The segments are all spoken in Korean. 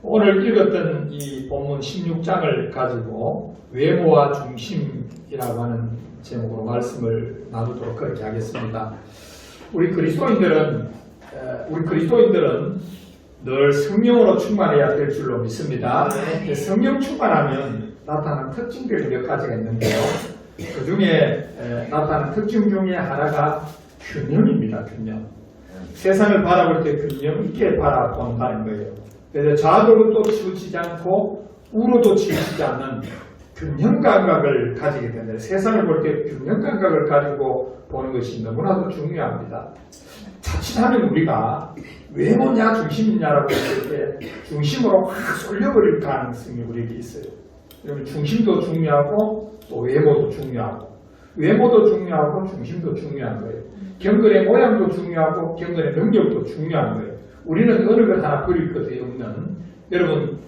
오늘 읽었던 이 본문 16장을 가지고 외모와 중심이라고 하는 제목으로 말씀을 나누도록 그렇게 하겠습니다. 우리 그리스도인들은 늘 성령으로 충만해야 될 줄로 믿습니다. 성령 충만하면 나타나는 특징들이 몇 가지가 있는데요. 그 중에 나타나는 특징 중에 하나가 균형입니다. 균형. 세상을 바라볼 때 균형 있게 바라본다는 거예요. 그래서 좌우로도 치우치지 않고 우로도 치우치지 않는 균형 감각을 가지게 되는데, 세상을 볼 때 균형 감각을 가지고 보는 것이 너무나도 중요합니다. 자칫하면 우리가 외모냐 중심이냐라고 했을 때 중심으로 확 쏠려버릴 가능성이 우리에게 있어요. 그러면 중심도 중요하고 또 외모도 중요하고, 외모도 중요하고 중심도 중요한 거예요. 경건의 모양도 중요하고 경건의 능력도 중요한 거예요. 우리는 어느 것 하나 버릴 것이 없는, 여러분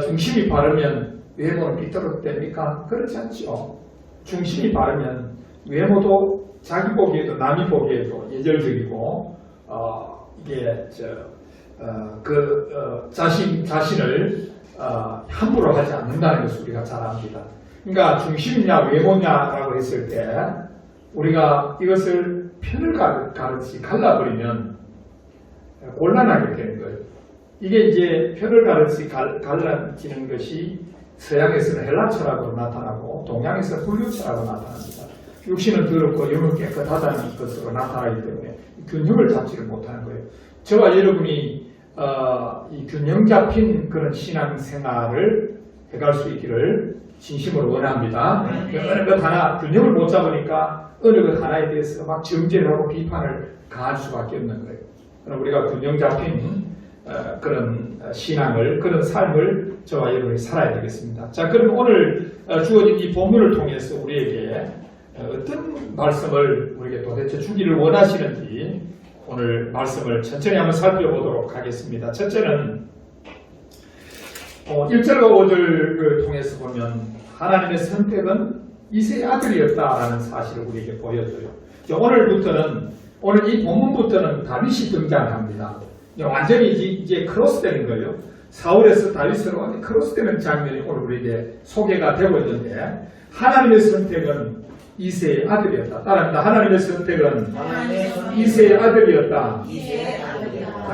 중심이 바르면 외모는 삐뚤어집니까? 그렇지 않죠. 중심이 바르면 외모도 자기 보기에도 남이 보기에도 예절적이고 이게 자신을 함부로 하지 않는다는 것을 우리가 잘 압니다. 그러니까 중심이냐 외모냐라고 했을 때 우리가 이것을 편을 가르치 갈라버리면 곤란하게 되는 거예요. 이게 이제 편을 가르치 갈라지는 것이 서양에서는 헬라 철학으로 나타나고 동양에서는 불교 철학으로 나타납니다. 육신은 더럽고 영은 깨끗하다는 것으로 나타나기 때문에 균형을 잡지를 못하는 거예요. 저와 여러분이 이 균형 잡힌 그런 신앙생활을 해갈 수 있기를 진심으로 원합니다. 어느 것 하나 균형을 못 잡으니까 어느 것 하나에 대해서 막 정죄하고 비판을 가할 수밖에 없는 거예요. 그럼 우리가 균형 잡힌 그런 신앙을, 그런 삶을 저와 여러분이 살아야 되겠습니다. 자, 그럼 오늘 주어진 이 본문을 통해서 우리에게 어떤 말씀을 우리에게 도대체 주기를 원하시는지 오늘 말씀을 천천히 한번 살펴보도록 하겠습니다. 첫째는 1절과 5절을 통해서 보면 하나님의 선택은 이새의 아들이었다라는 사실을 우리에게 보여줘요. 오늘 이 본문부터는 다윗이 등장합니다. 완전히 이제 크로스되는 거예요. 사울에서 다윗으로 완전히 크로스되는 장면이 오늘 우리에게 소개가 되고 있는데, 하나님의 선택은 이새의 아들이었다. 따라합니다. 하나님의 선택은 이새의 아들이었다.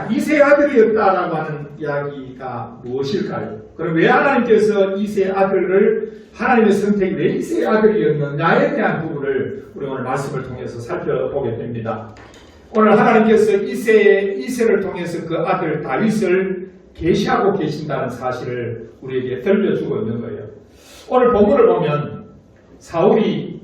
이새의 아들이었다라고 하는 이야기가 무엇일까요? 그럼 왜 하나님께서 이새의 아들을, 하나님의 선택이 왜 이새의 아들이었느냐에 대한 부분을 우리 오늘 말씀을 통해서 살펴보게 됩니다. 오늘 하나님께서 이새를 통해서 그 아들 다윗을 계시하고 계신다는 사실을 우리에게 들려주고 있는 거예요. 오늘 본문을 보면 사무엘이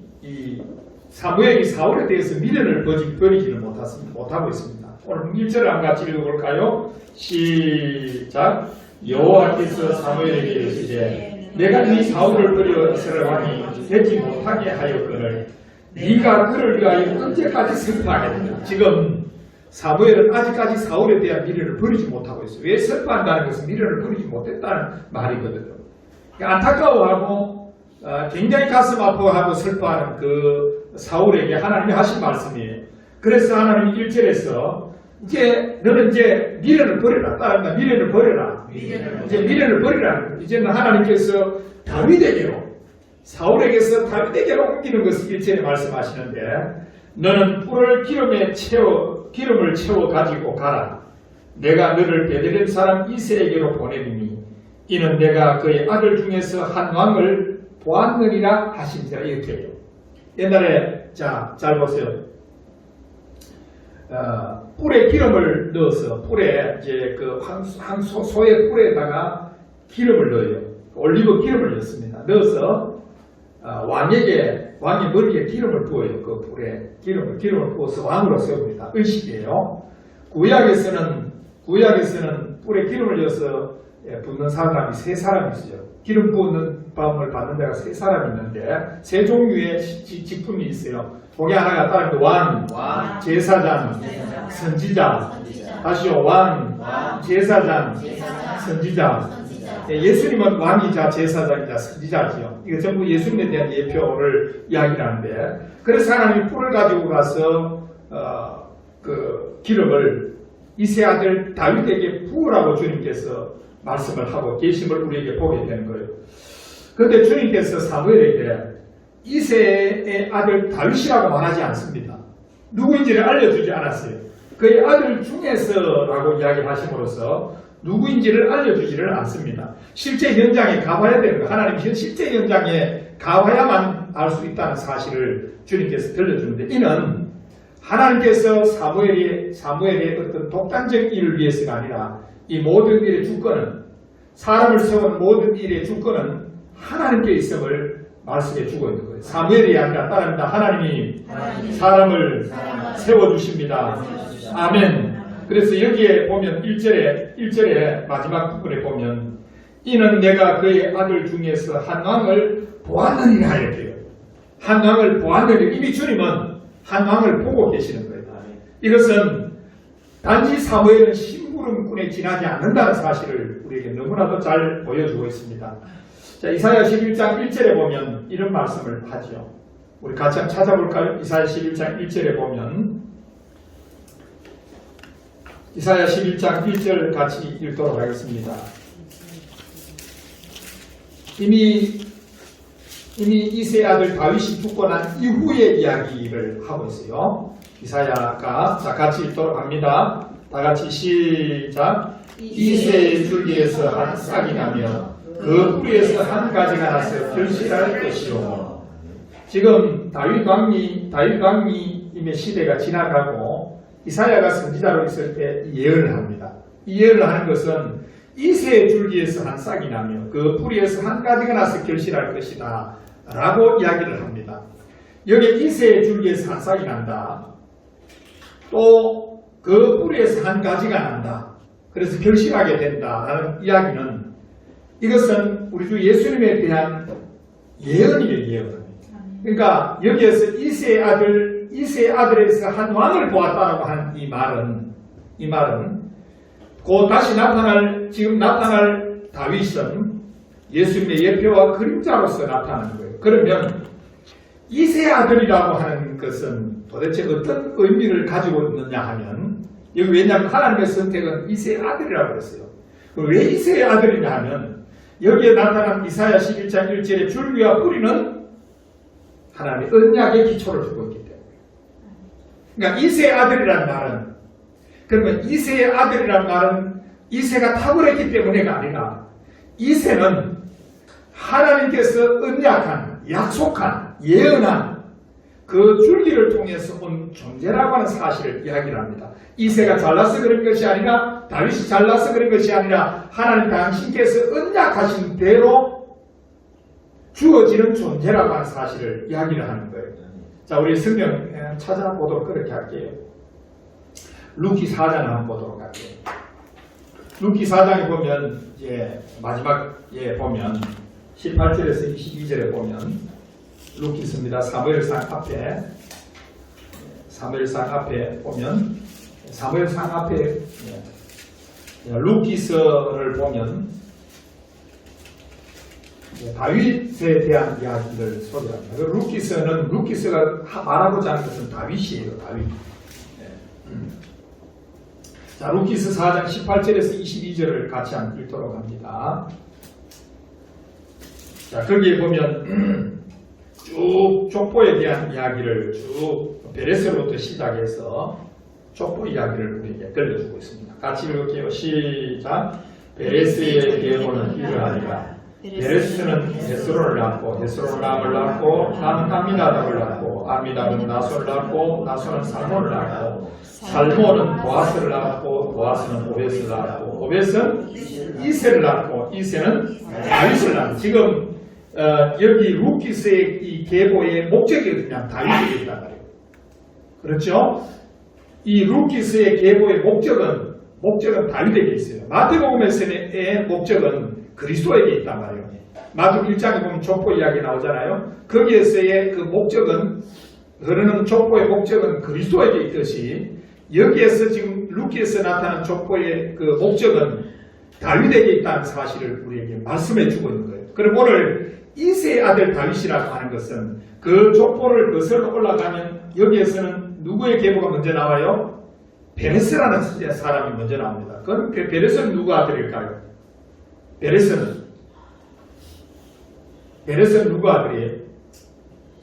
사울에 대해서 미련을 버리지를 못하고 있습니다. 오늘 1절을 한 같이 읽어볼까요? 시작. 여호와께서 사무엘에게 이르시되 내가 네 사울을 버려 이스라엘 왕이 되지 못하게 하였거늘 네가 그를 위하여 언제까지 슬퍼하겠느냐. 지금 사무엘은 아직까지 사울에 대한 미련을 버리지 못하고 있어요. 왜 슬퍼한다는 것은 미련을 버리지 못했다는 말이거든요. 안타까워하고 굉장히 가슴 아파하고 슬퍼하는 그 사울에게 하나님이 하신 말씀이에요. 그래서 하나님이 1절에서 너는 이제 미련을 버려라. 따라합니다. 미련을 버려라. 이제 미련을 버리라. 이제는 하나님께서 다윗에게로, 사울에게서 다윗에게로 옮기는 것을 1절에 말씀하시는데, 너는 뿔을 기름을 채워 가지고 가라. 내가 너를 베들레헴 사람 이새에게로 보내리니 이는 내가 그의 아들 중에서 한 왕을 보았느니라 하신지라. 이렇게 해요. 옛날에 잘 보세요. 뿔에 기름을 넣어서, 뿔에 이제 그 소의 뿔에다가 기름을 넣어요. 올리브 기름을 넣습니다. 넣어서 왕의 머리에 기름을 부어요. 그 뿔에 기름을 부어서 왕으로 세웁니다. 의식이에요. 구약에서는 뿔에 기름을 넣어서 붓는 사람이 세 사람이 있어요. 기름 부은 밤을 받는 데가 세 사람이 있는데, 세 종류의 직분이 있어요. 거기 하나가 따르는 왕, 제사장, 선지자. 다시요, 왕, 제사장, 선지자. 예수님은 왕이자 제사장이자 선지자지요. 이거 전부 예수님에 대한 예표를 이야기하는데, 그래서 하나님이 뿔을 가지고 가서 그 기름을 이새 아들 다윗에게 부으라고 주님께서 말씀을 하고 계심을 우리에게 보게 되는 거예요. 그런데 주님께서 사무엘에게 이새의 아들 다윗이라고 말하지 않습니다. 누구인지를 알려주지 않았어요. 그의 아들 중에서라고 이야기하심으로써 누구인지를 알려주지를 않습니다. 실제 현장에 가봐야 되는 거, 하나님 실제 현장에 가봐야만 알 수 있다는 사실을 주님께서 들려주는데, 이는 하나님께서 사무엘의 어떤 독단적 일을 위해서가 아니라 이 모든 일의 주권은, 사람을 세우는 모든 일의 주권은 하나님께 있음을 말씀해 주고 있는 거예요. 사무엘이 아니라 따릅니다. 하나님이 사람을 세워주십니다. 아멘. 그래서 여기에 보면 1절에 마지막 부분에 보면 이는 내가 그의 아들 중에서 한 왕을 보았느니라 이렇게요. 한 왕을 보았느니라. 이미 주님은 한 왕을 보고 계시는 거예요. 이것은 단지 사무엘은 심부름꾼에 지나지 않는다는 사실을 우리에게 너무나도 잘 보여주고 있습니다. 자, 이사야 11장 1절에 보면 이런 말씀을 하죠. 우리 같이 한번 찾아볼까요? 이사야 11장 1절에 보면 이사야 11장 1절 같이 읽도록 하겠습니다. 이미 이새의 아들 다윗이 죽고 난 이후의 이야기를 하고 있어요. 이사야가 자 같이 읽도록 합니다. 다 같이 시작. 이새의 줄기에서 한 싹이 나며 그 뿌리에서 한 가지가 나서 결실할 것이요. 지금 다윗 왕님의 시대가 지나가고 이사야가 선지자로 있을 때 예언을 합니다. 이 예언을 하는 것은 이새의 줄기에서 한 싹이 나며 그 뿌리에서 한 가지가 나서 결실할 것이다 라고 이야기를 합니다. 여기 이새의 줄기에서 한 싹이 난다. 또 그 뿌리에서 한 가지가 난다. 그래서 결실하게 된다라는 이야기는, 이것은 우리 주 예수님에 대한 예언이에요. 예언. 그러니까 여기에서 이새의 아들에서 한 왕을 보았다라고 하는 이 말은 곧 다시 지금 나타날 다윗은 예수님의 예표와 그림자로서 나타나는 거예요. 그러면 이새의 아들이라고 하는 것은 도대체 어떤 의미를 가지고 있느냐 하면, 여기 왜냐하면 하나님의 선택은 이새의 아들이라고 그랬어요. 왜 이새의 아들이냐 하면 여기에 나타난 이사야 11장 1절의 줄기와 뿌리는 하나님의 언약의 기초를 두고 있기 때문에, 그러니까 이새의 아들이라는 말은, 그러면 이새의 아들이라는 말은 이새가 탁월했기 때문에가 아니라 이새는 하나님께서 언약한, 약속한, 예언한 그 줄기를 통해서 온 존재라고 하는 사실을 이야기를 합니다. 이새가 잘나서 그런 것이 아니라, 다윗이 잘나서 그런 것이 아니라 하나님 당신께서 언약하신 대로 주어지는 존재라고 하는 사실을 이야기를 하는 거예요. 자, 우리 성경 찾아보도록 그렇게 할게요. 루키 4장을 한번 보도록 할게요. 루키 4장에 보면 이제 마지막에 보면 18절에서 22절에 보면 루키스입니다. 사무엘상 앞에 보면 사무엘상 앞에 루키스를 보면 다윗에 대한 이야기를 소개합니다. 루키스가 말하고자 하는 것은 다윗이에요. 다윗. 자, 루키스 4장 18절에서 22절을 같이 한번 읽도록 합니다. 자, 거기에 보면 쭉 족보에 대한 이야기를 쭉 베레스로부터 시작해서 족보 이야기를 우리에게 들려주고 있습니다. 같이 읽을게요. 시작. 베레스의 계보는 이러하니라. 베레스는 헤스론을 낳고 헤스론은 람을 낳고 람은 암미나답을 낳고 암미나답은 나손을 낳고 나손은 살몬을 낳고 살몬은 보아스를 낳고 보아스는 오벳을 낳고 오벳은 이새를 낳고 이새는 다윗을 낳고, 지금 여기 루키스의 이 계보의 목적이 그냥 다윗에게 있단 말이에요. 그렇죠? 이 루키스의 계보의 목적은 다윗에게 있어요. 마태복음에서의 목적은 그리스도에게 있단 말이에요. 마태복음 1장에 보면 족보 이야기 나오잖아요. 거기에서의 그 목적은, 흐르는 족보의 목적은 그리스도에게 있듯이, 여기에서 지금 루키에서 나타난 족보의 그 목적은 다윗에게 있다는 사실을 우리에게 말씀해 주고 있는 거예요. 그럼 오늘 이새의 아들 다윗이라고 하는 것은 그 족보를 거슬러 올라가면 여기에서는 누구의 계보가 먼저 나와요? 베레스라는 사람이 먼저 나옵니다. 그럼 베레스는 누구 아들일까요? 베레스는 누구 아들이에요?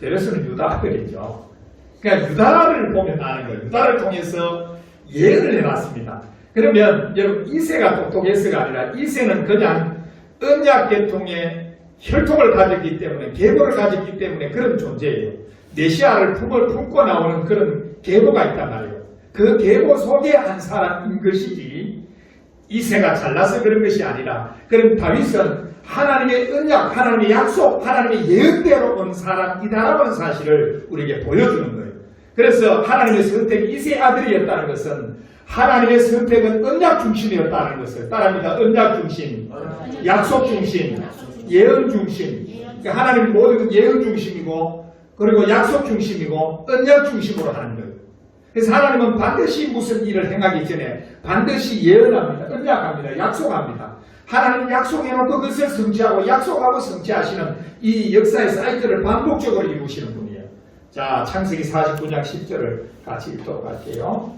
베레스는 유다 아들이죠. 그러니까 유다를 보면 아는 거예요. 유다를 통해서 예언을 해놨습니다. 그러면 여러분 이새가 똑똑해서가 아니라 이새는 그냥 언약 계통의 혈통을 가졌기 때문에 계보를 가졌기 때문에 그런 존재예요. 메시아를 품고 나오는 그런 계보가 있단 말이에요. 그 계보 속에 한 사람인 것이지 이새가 잘나서 그런 것이 아니라 그럼 다윗은 하나님의 언약, 하나님의 약속, 하나님의 예언대로 온 사람이다라는 사실을 우리에게 보여주는 거예요. 그래서 하나님의 선택이 이새 아들이었다는 것은 하나님의 선택은 언약 중심이었다는 것을 따릅니다. 언약 중심, 약속 중심, 예언 중심. 그러니까 하나님은 모든 건 예언 중심이고 그리고 약속 중심이고 언약 중심으로 하는 거예요. 그래서 하나님은 반드시 무슨 일을 행하기 전에 반드시 예언합니다. 언약합니다. 약속합니다. 하나님 약속해놓고 그것을 성취하고 약속하고 성취하시는 이 역사의 사이클을 반복적으로 이루시는 분이에요. 자, 창세기 49장 10절을 같이 읽도록 할게요.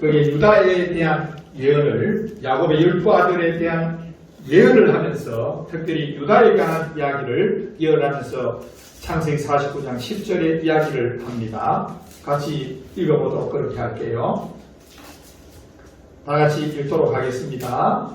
그게 유다에 대한 예언을 야곱의 12아들에 대한 예언을 하면서 특별히 유다에 관한 이야기를 예언하면서 창세기 49장 10절의 이야기를 합니다. 같이 읽어보도록 그렇게 할게요. 다 같이 읽도록 하겠습니다.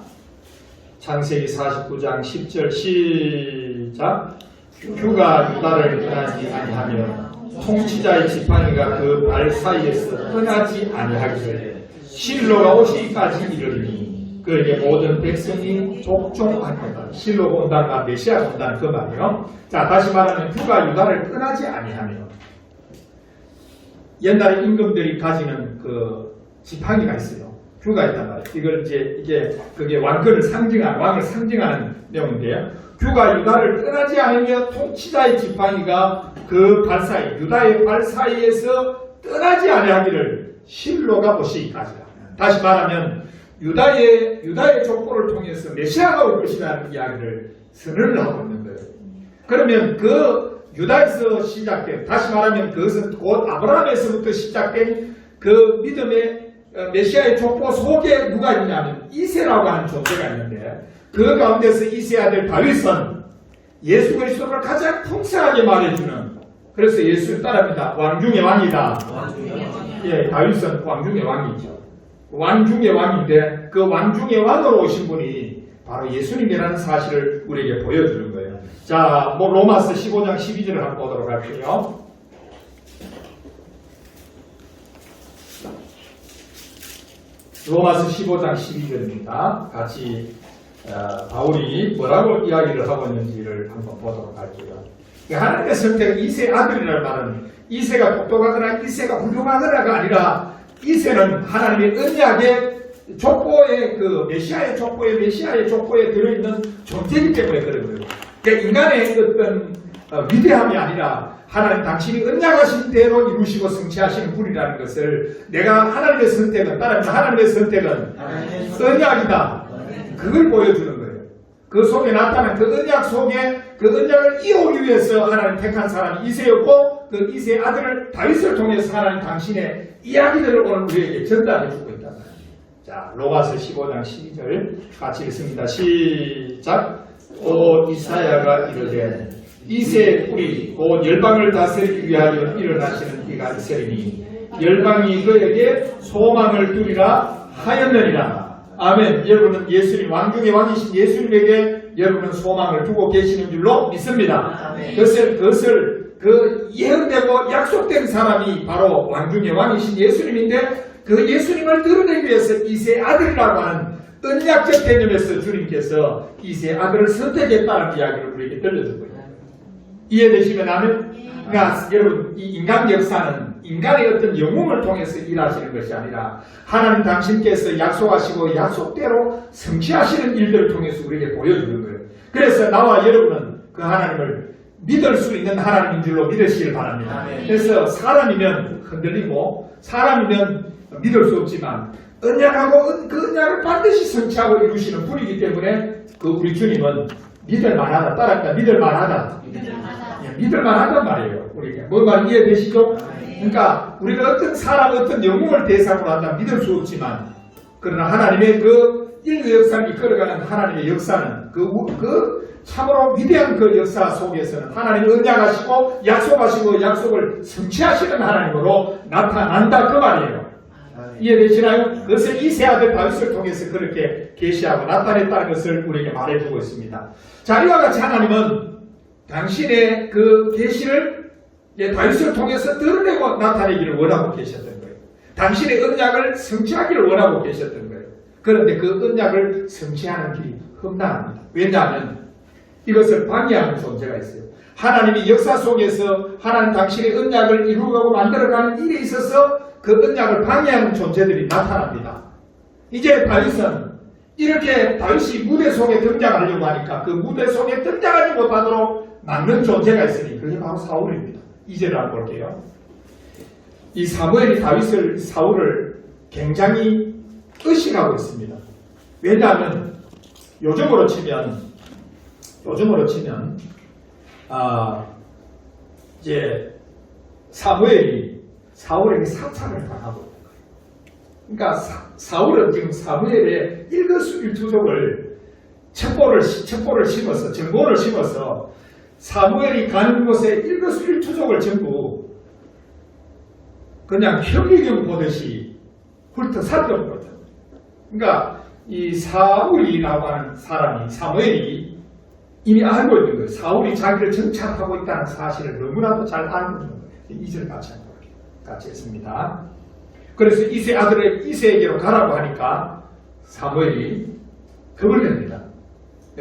창세기 49장 10절 시작. 휴가 유다를 떠나지 아니하며 통치자의 지팡이가 그 발 사이에서 떠나지 아니하기를 실로가 오시기까지 이르리니 그에게 모든 백성이 족종하니라. 실로가 온다는 말, 메시아가 온다는 그 말이에요. 자, 다시 말하면 휴가 유다를 떠나지 아니하며 옛날에 임금들이 가지는 그 지팡이가 있어요. 휴가 있단 말이에요. 이걸 이게 그게 왕권을 상징하는, 왕을 상징하는 내용인데요. 휴가 유다를 떠나지 않으며 통치자의 지팡이가 그 발 사이, 유다의 발 사이에서 떠나지 아니하기를 실로가 오시기까지다. 다시 말하면 유다의 족보를 통해서 메시아가 올 것이라는 이야기를 선언을 하고 있는 거예요. 그러면 그 유다에서 시작된, 다시 말하면 그것은 곧 아브라함에서부터 시작된 그 믿음의 메시아의 족보 속에 누가 있냐면 이새라고 하는 존재가 있는데 그 가운데서 이새 아들 다윗은 예수 그리스도를 가장 풍성하게 말해주는, 그래서 예수를 따릅니다. 왕중의 왕이다. 예, 다윗은 왕중의 왕이죠. 왕중의 왕인데 그 왕중의 왕으로 오신 분이 바로 예수님이라는 사실을 우리에게 보여주는 거예요. 자, 로마서 15장 12절을 한번 보도록 할게요. 로마서 15장 12절입니다. 같이 바울이 뭐라고 이야기를 하고 있는지를 한번 보도록 할게요. 하나님의 선택은 이새 아들이라는 말은 이새가 똑똑하거나 이새가 훌륭하거나가 아니라 이새는 하나님의 언약의 족보의 그 메시아의 족보에 들어있는 존재이기 때문에 그런 거예요. 그러니까 인간의 어떤 위대함이 아니라 하나님 당신이 언약하신 대로 이루시고 성취하시는 분이라는 것을 내가 하나님의 선택은 따라합니다. 하나님의 선택은 언약이다. 그걸 보여주는 거예요. 그 속에 나타난 그 언약 속에 그 언약을 이어오기 위해서 하나님 택한 사람이 이새였고 그 이새의 아들을 다윗을 통해서 하나님 당신의 이야기들을 오늘 우리에게 전달해 주고 있다. 자, 로마서 15장 12절 같이 읽습니다. 시작. 또 이사야가 이르되 이새의 뿌리 곧 열방을 다스리기 위하여 일어나시는 이가 이스라엘이니 열방이 그에게 소망을 두리라 하였느니라. 아멘. 여러분은 예수님, 왕중의 왕이신 예수님에게 여러분은 소망을 두고 계시는 줄로 믿습니다. 그것을 그 예언되고 약속된 사람이 바로 왕중의 왕이신 예수님인데 그 예수님을 드러내기 위해서 이새의 아들이라고 하는 언약적 개념에서 주님께서 이새의 아들을 선택했다는 이야기를 우리에게 들려준 거예요. 이해되시면 아멘? 그러니까 여러분, 이 인간 역사는 인간의 어떤 영웅을 통해서 일하시는 것이 아니라 하나님 당신께서 약속하시고 약속대로 성취하시는 일들을 통해서 우리에게 보여주는 거예요. 그래서 나와 여러분은 그 하나님을 믿을 수 있는 하나님인 줄로 믿으시길 바랍니다. 그래서 사람이면 흔들리고 사람이면 믿을 수 없지만 언약하고 그 언약을 반드시 성취하고 이루시는 분이기 때문에 그 우리 주님은 믿을만하다. 따랐다. 믿을만하다. 믿을만하단 말이에요. 우리가 뭔 말 이해되시죠? 그러니까 우리가 어떤 사람, 어떤 영웅을 대상으로 한다면 믿을 수 없지만 그러나 하나님의 그 인류 역사를 이끌어가는 하나님의 역사는 그 참으로 위대한 그 역사 속에서는 하나님이 언약하시고 약속하시고 약속을 성취하시는 하나님으로 나타난다 그 말이에요. 이해되시나요? 그것을 이세 아들 다윗을 통해서 그렇게 계시하고 나타냈다는 것을 우리에게 말해주고 있습니다. 자, 이와 같이 하나님은 당신의 그 계시를 다윗을 통해서 드러내고 나타내기를 원하고 계셨던 거예요. 당신의 언약을 성취하기를 원하고 계셨던 거예요. 그런데 그 언약을 성취하는 길이 험난합니다. 왜냐하면 이것을 방해하는 존재가 있어요. 하나님이 역사 속에서 하나님 당신의 언약을 이루어가고 만들어가는 일에 있어서 그 언약을 방해하는 존재들이 나타납니다. 이제 다윗은 이렇게 다윗이 무대 속에 등장하려고 하니까 그 무대 속에 등장하지 못하도록 막는 존재가 있으니 그게 바로 사울입니다. 이제를 한번 볼게요. 이 사무엘이 사울을 굉장히 의식하고 있습니다. 왜냐하면 요즘으로 치면 이제 사무엘이 사울에게 사찰을 당하고 있는 거예요. 그러니까 사울은 지금 사무엘의 일거수일투족을 첩보를 심어서 정보를 심어서 사무엘이 가는 곳에 일거수일투족을 전부 그냥 현미경 보듯이 훑어 살펴보거든. 그러니까 이 사울이라고 하는 사람이 사무엘이 이미 알고 있는 거예요. 사울이 자기를 정착하고 있다는 사실을 너무나도 잘 알고 있는 거예요. 이절 같이 했습니다. 그래서 이세 아들의 이세에게로 가라고 하니까 사무엘이 겁을 냅니다.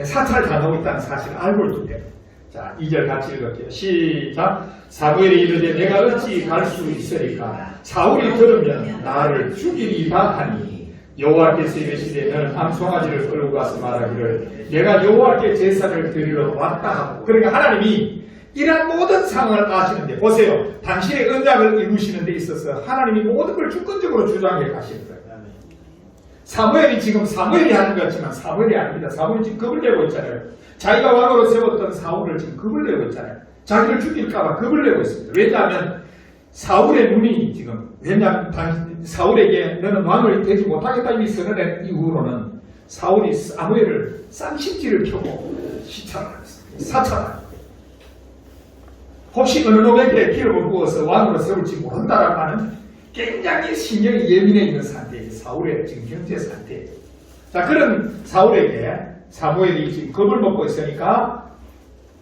사찰을 당하고 있다는 사실을 알고 있기 때문에. 자, 2절 같이 읽을게요. 시작. 사무엘이 이르되 내가 어찌 갈 수 있으리까? 사울이 들으면 나를 죽이리라 하니 여호와께서 이르시되 너는 암송아지를 끌고 가서 말하기를 내가 여호와께 제사를 드리러 왔다 하고. 그러니까 하나님이 이러한 모든 상황을 아시는데 보세요. 당신의 언약을 이루시는 데 있어서 하나님이 모든 걸 주권적으로 주장해 가시는 거예요. 사무엘이 지금 사무엘이 하는 것 같지만 사무엘이 아닙니다. 사무엘이 지금 겁을 내고 있잖아요. 자기가 왕으로 세웠던 사울을 지금 겁을 내고 있잖아요. 자기를 죽일까봐 겁을 내고 있습니다. 왜냐하면 사울의 눈이 지금 왜냐하면 사울에게 너는 왕을 되지 못하겠다 이미 선언한 이후로는 사울이 사무엘을 쌍심지를 켜고 사찰하는 거예요. 혹시 어느 놈에게 기름을 부어서 왕으로 세울지 모른다라고 하는 굉장히 신경이 예민해 있는 상태예요. 사울의 지금 현재 상태예요. 자, 그런 사울에게 사무엘이 지금 겁을 먹고 있으니까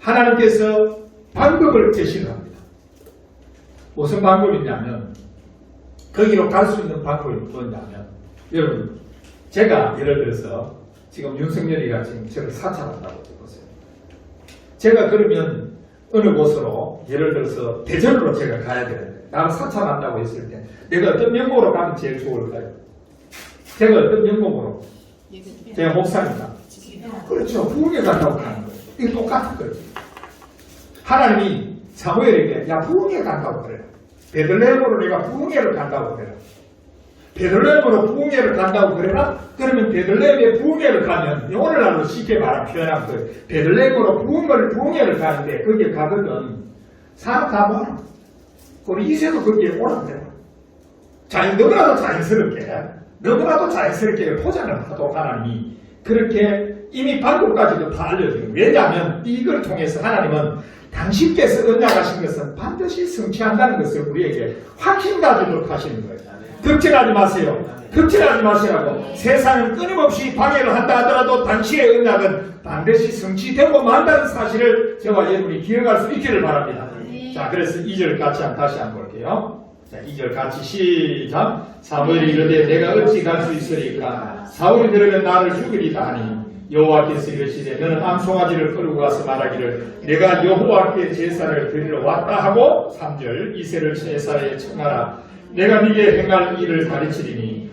하나님께서 방법을 제시를 합니다. 무슨 방법이냐면 거기로 갈 수 있는 방법이 뭐냐면 여러분 제가 예를 들어서 지금 윤석열이가 지금 저를 사찰한다고 보세요. 제가 그러면 어느 곳으로 예를 들어서 대전으로 제가 가야 되는데 나를 사찰한다고 했을 때 내가 어떤 명목으로 가면 제일 좋을까요? 제가 어떤 명목으로? 제가 목사입니다. 그렇죠. 부흥회 간다고 가는 거예요. 이게 똑같은 거죠. 하나님이 사무엘에게 야 부흥회 간다고 그래라. 베들레헴으로 내가 부흥회를 간다고 그래라. 베들레헴으로 부흥회를 간다고 그래라. 그러면 베들레헴에 부흥회를 가면 오늘날로 쉽게 표현하면 거예요. 베들레헴으로 부흥회를 가는데 거기에 가거든 사람 다 모아. 우리 이세도 거기에 오라고 그래라. 너무나도 자연스럽게 포장을 하도록 하나님이 그렇게 이미 방법까지도 다 알려줘요. 왜냐하면 이걸 통해서 하나님은 당신께서 언약하신 것은 반드시 성취한다는 것을 우리에게 확신 가지도록 하시는 거예요. 걱정하지 마세요. 걱정하지 마시라고. 세상은 끊임없이 방해를 한다 하더라도 당신의 언약은 반드시 성취되고 만다는 사실을 저와 여러분이 기억할 수 있기를 바랍니다. 자, 그래서 2절 같이 다시 한번 볼게요. 자, 2절 같이 시작. 사무엘이 이르되 내가 어찌 갈 수 있으리까? 사울이 들으면 나를 죽이리다 하니 여호와께서 이르시되 너는 암송아지를 끌고 가서 말하기를 내가 여호와께 제사를 드리러 왔다 하고 3절 이새를 제사에 청하라. 내가 네게 행할 일을 가르치리니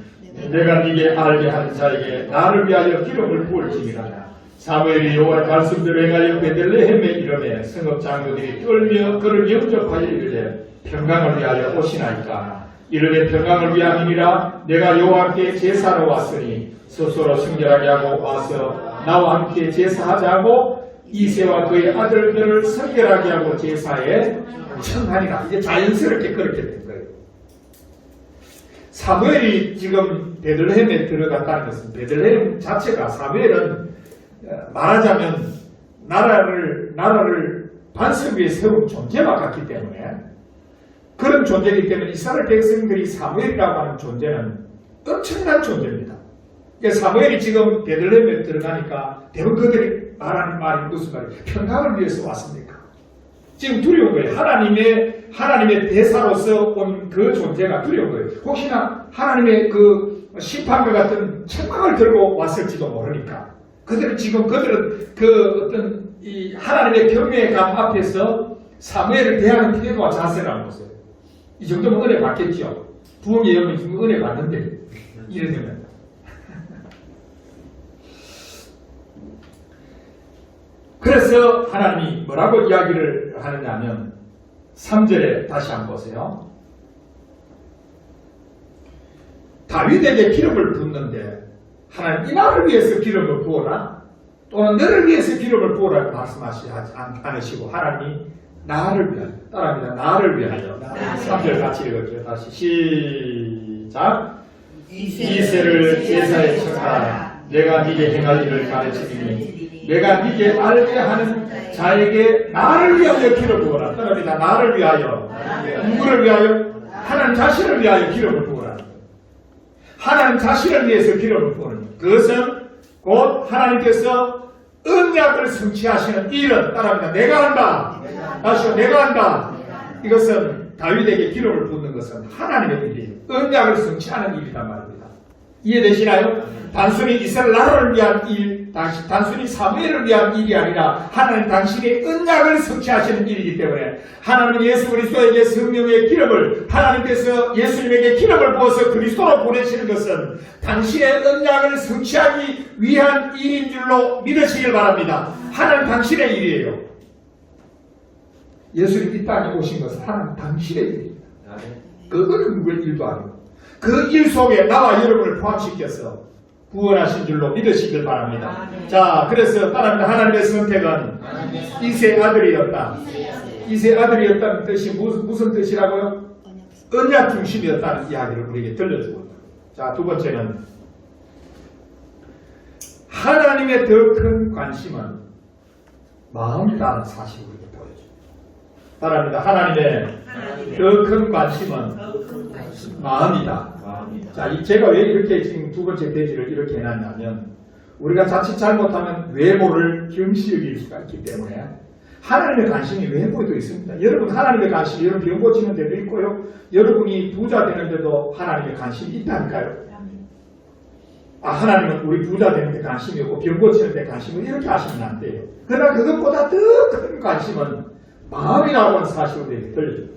내가 네게 알게 하는 자에게 나를 위하여 기름을 부을지니라. 사무엘이 여호와의 말씀대로 행하여 베들레헴에 이르매 성읍 장로들이 떨며 그를 영접하여 이르되 평강을 위하여 오시나이까. 이르되 평강을 위함이니라. 내가 여호와께 제사로 왔으니 스스로 순결하게 하고 와서 나와 함께 제사하자고 이새와 그의 아들들을 순결하게 하고 제사에 청하니라. 이게 자연스럽게 그렇게 된 거예요. 사무엘이 지금 베들레헴에 들어갔다는 것은 베들레헴 자체가 사무엘은 말하자면 나라를 반석 위에 세운 존재와 같기 때문에 그런 존재이기 때문에 이스라엘 백성들이 사무엘이라고 하는 존재는 엄청난 존재입니다. 그러니까 사무엘이 지금 베들레헴에 들어가니까 대부분 그들이 말하는 말이 무슨 말이에요? 평강을 위해서 왔습니까? 지금 두려운 거예요. 하나님의 대사로서 온 그 존재가 두려운 거예요. 혹시나 하나님의 그 심판과 같은 책망을 들고 왔을지도 모르니까. 그들은 그 어떤 이 하나님의 경외감 앞에서 사무엘을 대하는 태도와 자세라는 것을 이 정도면 은혜 받겠죠. 부흥의 영이 지금 은혜 받는데 이래 되면 그래서 하나님이 뭐라고 이야기를 하느냐 하면 3절에 다시 한번 보세요. 다윗에게 기름을 붓는데 하나님 이 나를 위해서 기름을 부어라 또는 너를 위해서 기름을 부어라 말씀하시지 않으시고 하나님이 나를 위하여 따라합니다. 나를 위하여 3절 같이 읽을게요. 다시 시작. 이새를 제사에 청하라. 내가 네게 행할 일을 가르치리니 내가 네게 알게 하는 자에게 나를 위하여 기름 부어라. 따라합니다. 나를 위하여. 누구를 위하여? 하나님 자신을 위하여 기름을 부어라. 하나님 자신을 위해서 기름을 부어는 그것은 곧 하나님께서 언약을 성취하시는 일은 따라합니다. 내가 한다. 다시요. 내가 한다. 이것은 다윗에게 기름을 붓는 것은 하나님의 일이에요. 언약을 성취하는 일이란 말입니다. 이해되시나요? 단순히 이스라엘 나라를 위한 일, 단순히 사무엘을 위한 일이 아니라 하나님 당신의 언약을 성취하시는 일이기 때문에 하나님은 예수 그리스도에게 성령의 기름을 하나님께서 예수님에게 기름을 부어서 그리스도로 보내시는 것은 당신의 언약을 성취하기 위한 일인 줄로 믿으시길 바랍니다. 하나님 당신의 일이에요. 예수님 이 땅에 오신 것은 하나님 당신의 일입니다. 그거는 누구의 일도 아니고 그 일 속에 나와 여러분을 포함시켜서 구원하신 줄로 믿으시길 바랍니다. 자, 그래서 따라합니다. 하나님의 선택은 이세 아들이었다. 이세 아들이었다는 뜻이 무슨 뜻이라고요? 언약 중심이었다는 이야기를 우리에게 들려주고 있다. 자, 두 번째는 하나님의 더 큰 관심은 마음이라는 사실을 우리에게 보여줍니다. 따라합니다. 하나님의 더 큰 관심은 마음이다. 자, 제가 왜 이렇게 지금 두 번째 페이지를 이렇게 해놨냐면 우리가 자칫 잘못하면 외모를 경시 여길 수가 있기 때문에 하나님의 관심이 외모에도 있습니다. 여러분 하나님의 관심이 여러분 병 고치는 데도 있고요. 여러분이 부자 되는데도 하나님의 관심이 있다니까요. 하나님은 우리 부자 되는 데 관심이 없고 병 고치는 데 관심을 이렇게 하시면 안 돼요. 그러나 그것보다 더 큰 관심은 마음이라고 하는 사실을 우리에게 들려줍니다.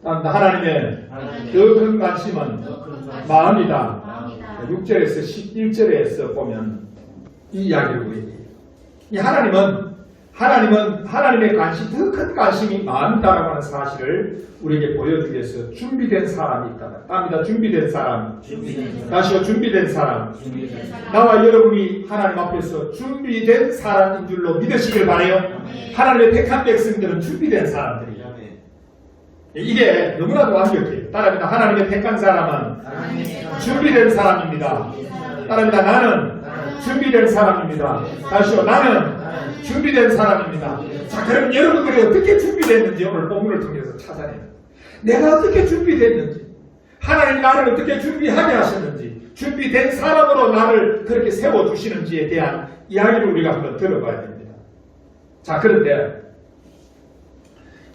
하나님의 더 큰 관심은 마음이다. 6절에서 11절에서 보면 이 이야기를 우리에게 이 하나님의 관심, 더 큰 관심이 마음이다라고 하는 사실을 우리에게 보여주기 위해서 준비된 사람이 있다. 합니다. 준비된 사람. 다시요. 준비된 사람. 나와 여러분이 하나님 앞에서 준비된 사람인 줄로 믿으시길 바라요. 하나님의 택한 백성들은 준비된 사람들이에요. 이게 너무나도 완벽해요. 따라합니다. 하나님의 택한 사람은 준비된 사람입니다. 따라합니다. 나는 준비된 사람입니다. 다시요. 나는 준비된 사람입니다. 자, 그럼 여러분들이 어떻게 준비됐는지 오늘 본문을 통해서 찾아내요. 내가 어떻게 준비됐는지, 하나님 나를 어떻게 준비하게 하셨는지, 준비된 사람으로 나를 그렇게 세워주시는지에 대한 이야기를 우리가 한번 들어봐야 됩니다. 자, 그런데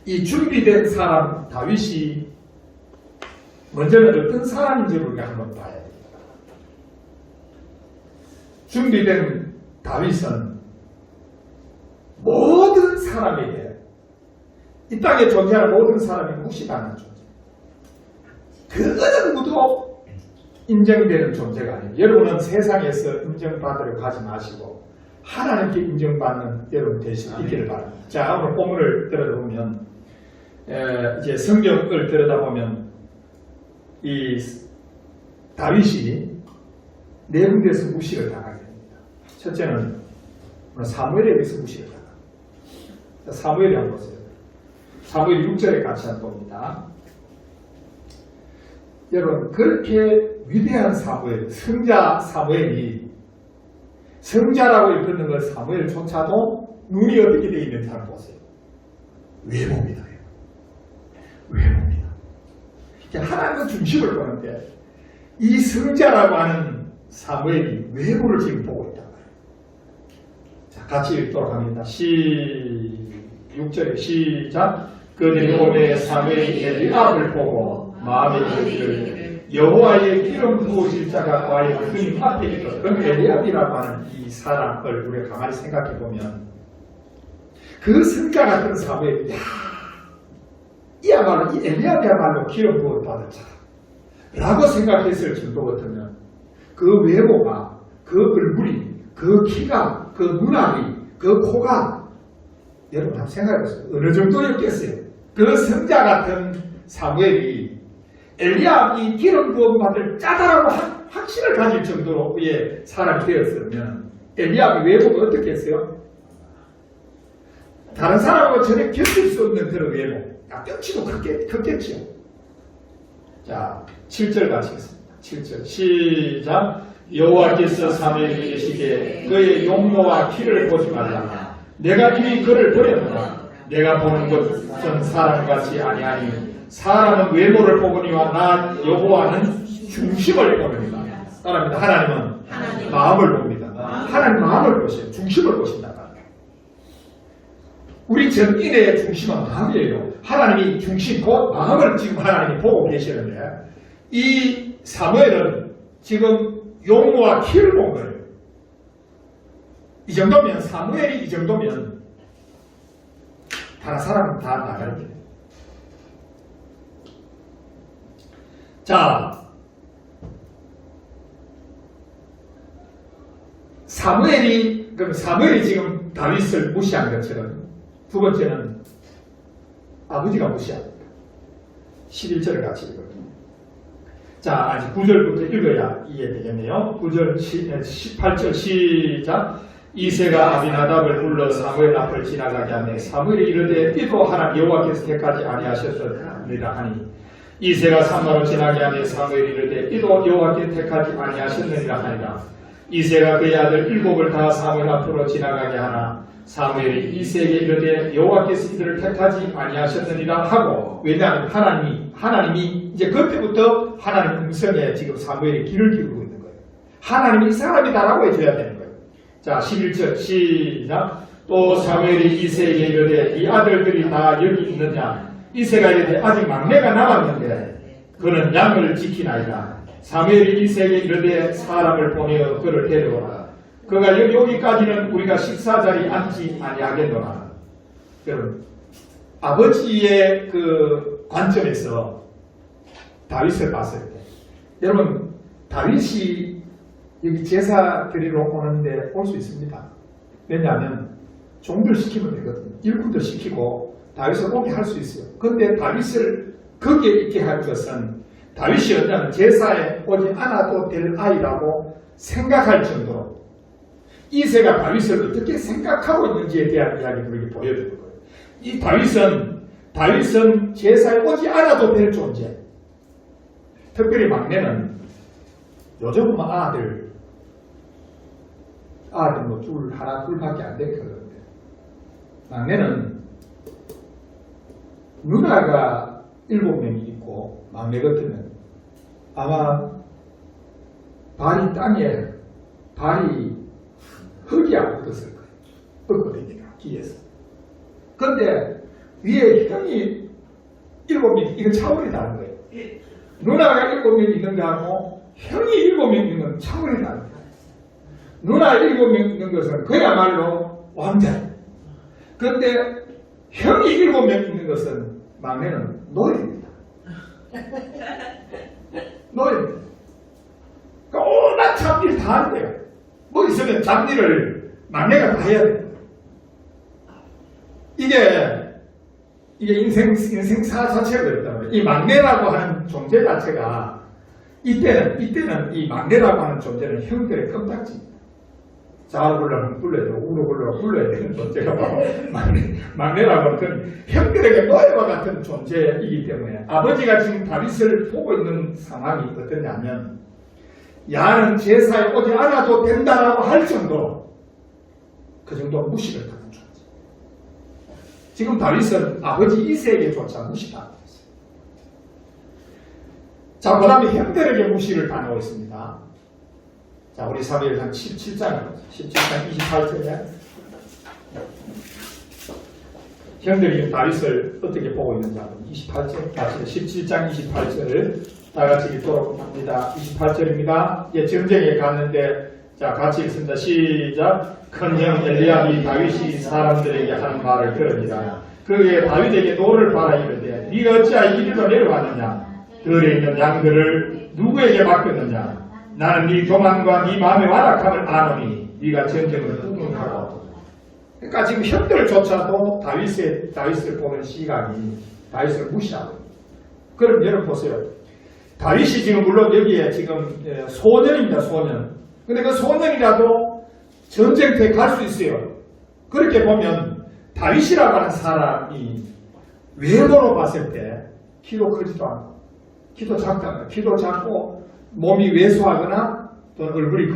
이 준비된 사람 다윗이 먼저는 어떤 사람인지를 우리가 한번 봐야 됩니다. 준비된 다윗은 모든 사람에게 이 땅에 존재하는 모든 사람이 무시당하는 존재. 그거는 누구도 인정되는 존재가 아니에요. 여러분은 세상에서 인정받으려 가지 마시고 하나님께 인정받는 여러분 되실 있기를 바랍니다. 자, 오늘 본문을 들여다보면 이제 성경을 들여다보면 이 다윗이 네 군데에서 무시를 당하게 됩니다. 첫째는 사무엘에게서 무시를 당합니다. 사무엘이 한번 보세요. 사무엘 6절에 같이 한번 봅니다. 여러분 그렇게 위대한 사무엘, 성자 사무엘이 성자라고 일컫는 걸 사무엘조차도 눈이 어떻게 되어 있는지 한번 보세요. 외모입니다. 외모입니다. 하나님의 중심을 보는데 이 성자라고 하는 사무엘이 외모를 지금 보고 있단 말이에요. 자, 같이 읽도록 합니다. 6절에 시작. 그들이 오매 사무엘이 엘리압을 보고 마음에 이르기를 여호와의 기름 부으실 자가 과연 그님 앞에 있거든. 그럼 엘리압이라고 하는 이 사람을 우리가 가만히 생각해 보면 그 성자 같은 사무엘이 이야말로 이 엘리압이야말로 기름 부어 받을 자다 라고 생각했을 정도 같으면 그 외모가, 그 얼굴이, 그 키가, 그 눈알이, 그 코가 여러분 한번 생각해보세요. 어느 정도였겠어요? 그 성자 같은 사무엘이 엘리압이 기름 부음 받을 자다라고 확신을 가질 정도의 사람이 되었으면 엘리압이 외모가 어떻게 했어요? 다른 사람하고 전혀 겪을 수 없는 그런 외모. 뼈치도 컸겠지요. 자, 7절 가시겠습니다. 7절 시작. 여호와께서 사무엘에게 이르시되 그의 용모와 키를 보지 말라. 내가 이미 그를 버렸노라. 내가 보는 것은 사람같이 아니하니 사람은 외모를 보거니와 나 여호와는 중심을 보느니라. 따라합니다. 하나님은 마음을 봅니다. 하나님 마음을 보세요. 중심을 보신다. 우리 전인의 중심은 마음이에요. 하나님이 중심, 곧 마음을 지금 하나님이 보고 계시는데 이 사무엘은 지금 용모와 키를 본 거예요. 이 정도면 사무엘이 이 정도면 다른 사람은 다 나가는 거예요. 자, 사무엘이 지금 다윗을 무시한 것처럼 두 번째는 아버지가 무시합니다. 11절을 같이 읽거든요. 자, 아직 9절부터 읽어야 이해되겠네요. 9절, 18절 시작. 이새가 아비나답을 불러 사무엘 앞을 지나가게 하매 사무엘이 이르되 이도 하나님 여호와께서 택하지 아니하셨느니라 하니 이새가 산마로 지나게 하매 사무엘이 이르되 이도 여호와께서 택하지 아니하셨느니라 하니라. 이새가 그의 아들 7을 다 사무엘 앞으로 지나가게 하나 사무엘이 이새에게 이르되 여호와께서 이들을 택하지 아니하셨느니라 하고, 왜냐하면 하나님이 이제 그때부터 하나님 음성에 지금 사무엘이 귀를 기울이고 있는 거예요. 하나님이 이 사람이다라고 해줘야 되는 거예요. 자, 11절 시작. 또 사무엘이 이새에게 이르되 이 아들들이 다 여기 있느냐. 이새가 이르되 아직 막내가 남았는데 그는 양을 지키나이다. 사무엘이 이새에게 이르되 사람을 보내어 그를 데려오라. 그가 여기까지는 우리가 식사 자리에 앉지 아니하겠노라. 여러분, 아버지의 그 관점에서 다윗을 봤을 때, 여러분, 다윗이 여기 제사 드리러 오는데 올 수 있습니다. 왜냐하면 종들 시키면 되거든요. 일꾼들 시키고 다윗을 오게 할 수 있어요. 근데 다윗을 거기에 있게 할 것은 다윗이 언제나 제사에 오지 않아도 될 아이라고 생각할 정도로 이새가 다윗을 어떻게 생각하고 있는지에 대한 이야기를 이렇게 보여주는 거예요. 이 다윗은 제사에 오지 않아도 될 존재. 특별히 막내는 요즘은 아들 뭐 하나 둘밖에 안 됐거든요. 막내는 누나가 7명이 있고 막내 같으면 아마 발이 흙이 안 묻었을 거예요. 흙거든요. 귀에서. 근데 위에 형이 7명, 이건 차원이 다른 거예요. 누나가 7명 있는 거하고 형이 7명 있는 건 차원이 다른 거예요. 누나 7명 있는 것은 그야말로 왕자. 근데 형이 7명 있는 것은 막내는 노예입니다. 노예입니다. 그러니까 온갖 잡일 다 하는 거예요. 뭐 있으면 잡일을 막내가 다 해야 돼요. 이게 인생사 자체가 그렇다고요. 이 막내라고 하는 존재 자체가 이때는 이 막내라고 하는 존재는 형들의 껌딱지입니다. 잘 굴러면 굴러야 되고 우로 굴러면 굴러야 되는 존재가 바로 막내라고 하는 형들에게 노예와 같은 존재이기 때문에 아버지가 지금 다윗을 보고 있는 상황이 어떠냐면 야는 제사에 오지 않아도 된다라고 할 정도로 그 정도 무시를 당한 존재. 지금 다윗은 아버지 이새에게조차 무시당하고 있어요. 자, 그 다음에 형들에게 무시를 당하고 있습니다. 자, 우리 사무엘상 17장 28절에 형들이 다윗을 어떻게 보고 있는지 한번 28절 같이 17장 28절을 다 같이 읽도록 합니다. 28절입니다. 예, 전쟁에 갔는데 자, 같이 읽습니다. 시작. 큰 형 엘리압이 다윗이 사람들에게 하는 말을 들으니라. 그에게 다윗에게 노를 바라 이르되 네가 어찌하여 이리로 내려왔느냐? 들에 있는 양들을 누구에게 맡겼느냐? 나는 네 교만과 네 마음의 완악함을 아노니 네가 전쟁을 후궁하고. 그러니까 지금 형들조차도 다윗을 보는 시각이 다윗을 무시하고. 그럼 여러분 보세요. 다윗이 지금 물론 여기에 지금 소년입니다. 소년. 근데 그 소년이라도 전쟁터에 갈 수 있어요. 그렇게 보면 다윗이라고 하는 사람이 외모로 봤을 때 키도 크지도 않고 키도 작다. 키도 작고 몸이 왜소하거나 또는 얼굴이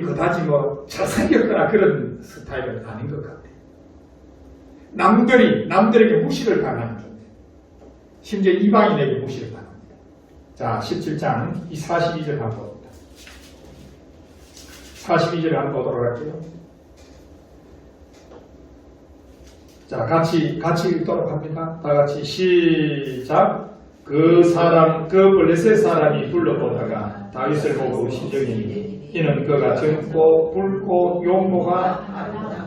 그다지 뭐 잘생겼거나 그런 스타일은 아닌 것 같아요. 남들에게 무시를 당하는 존재. 심지어 이방인에게 무시를 당합니다. 자, 17장 이 42절 한번 봅니다. 42절 한번 보도록 할게요. 자, 같이 읽도록 합니다. 다 같이 시작. 그 블레셋 사람이 불러보다가 다윗을 보고 시정이니 이는 그가 젊고 붉고 용모가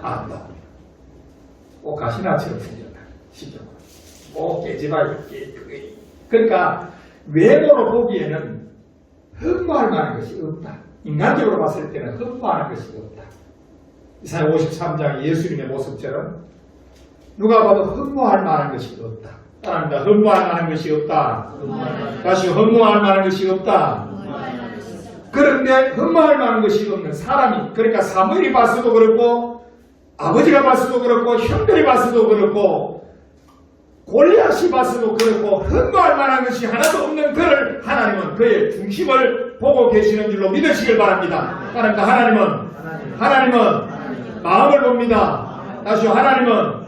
안다. 꼭 가시나처럼 생겼다. 시정. 꼭 깨지마이. 그러니까 외모로 보기에는 흠모할 만한 것이 없다. 인간적으로 봤을 때는 흠모하는 것이 없다. 이사야 53장 예수님의 모습처럼 누가 봐도 흠모할 만한 것이 없다. 따라합니다. 흠모할 만한 것이 없다. 다시 흠모할 만한 것이 없다. 그런데 흠모할 만한 것이 없는 사람이, 그러니까 사무엘이 봤어도 그렇고 아버지가 봤어도 그렇고 형들이 봤어도 그렇고 골리앗이 봤어도 그렇고 흠모할 만한 것이 하나도 없는 그를 하나님은 그의 중심을 보고 계시는 줄로 믿으시길 바랍니다. 따라합니다. 하나님은 마음을 봅니다. 다시 하나님은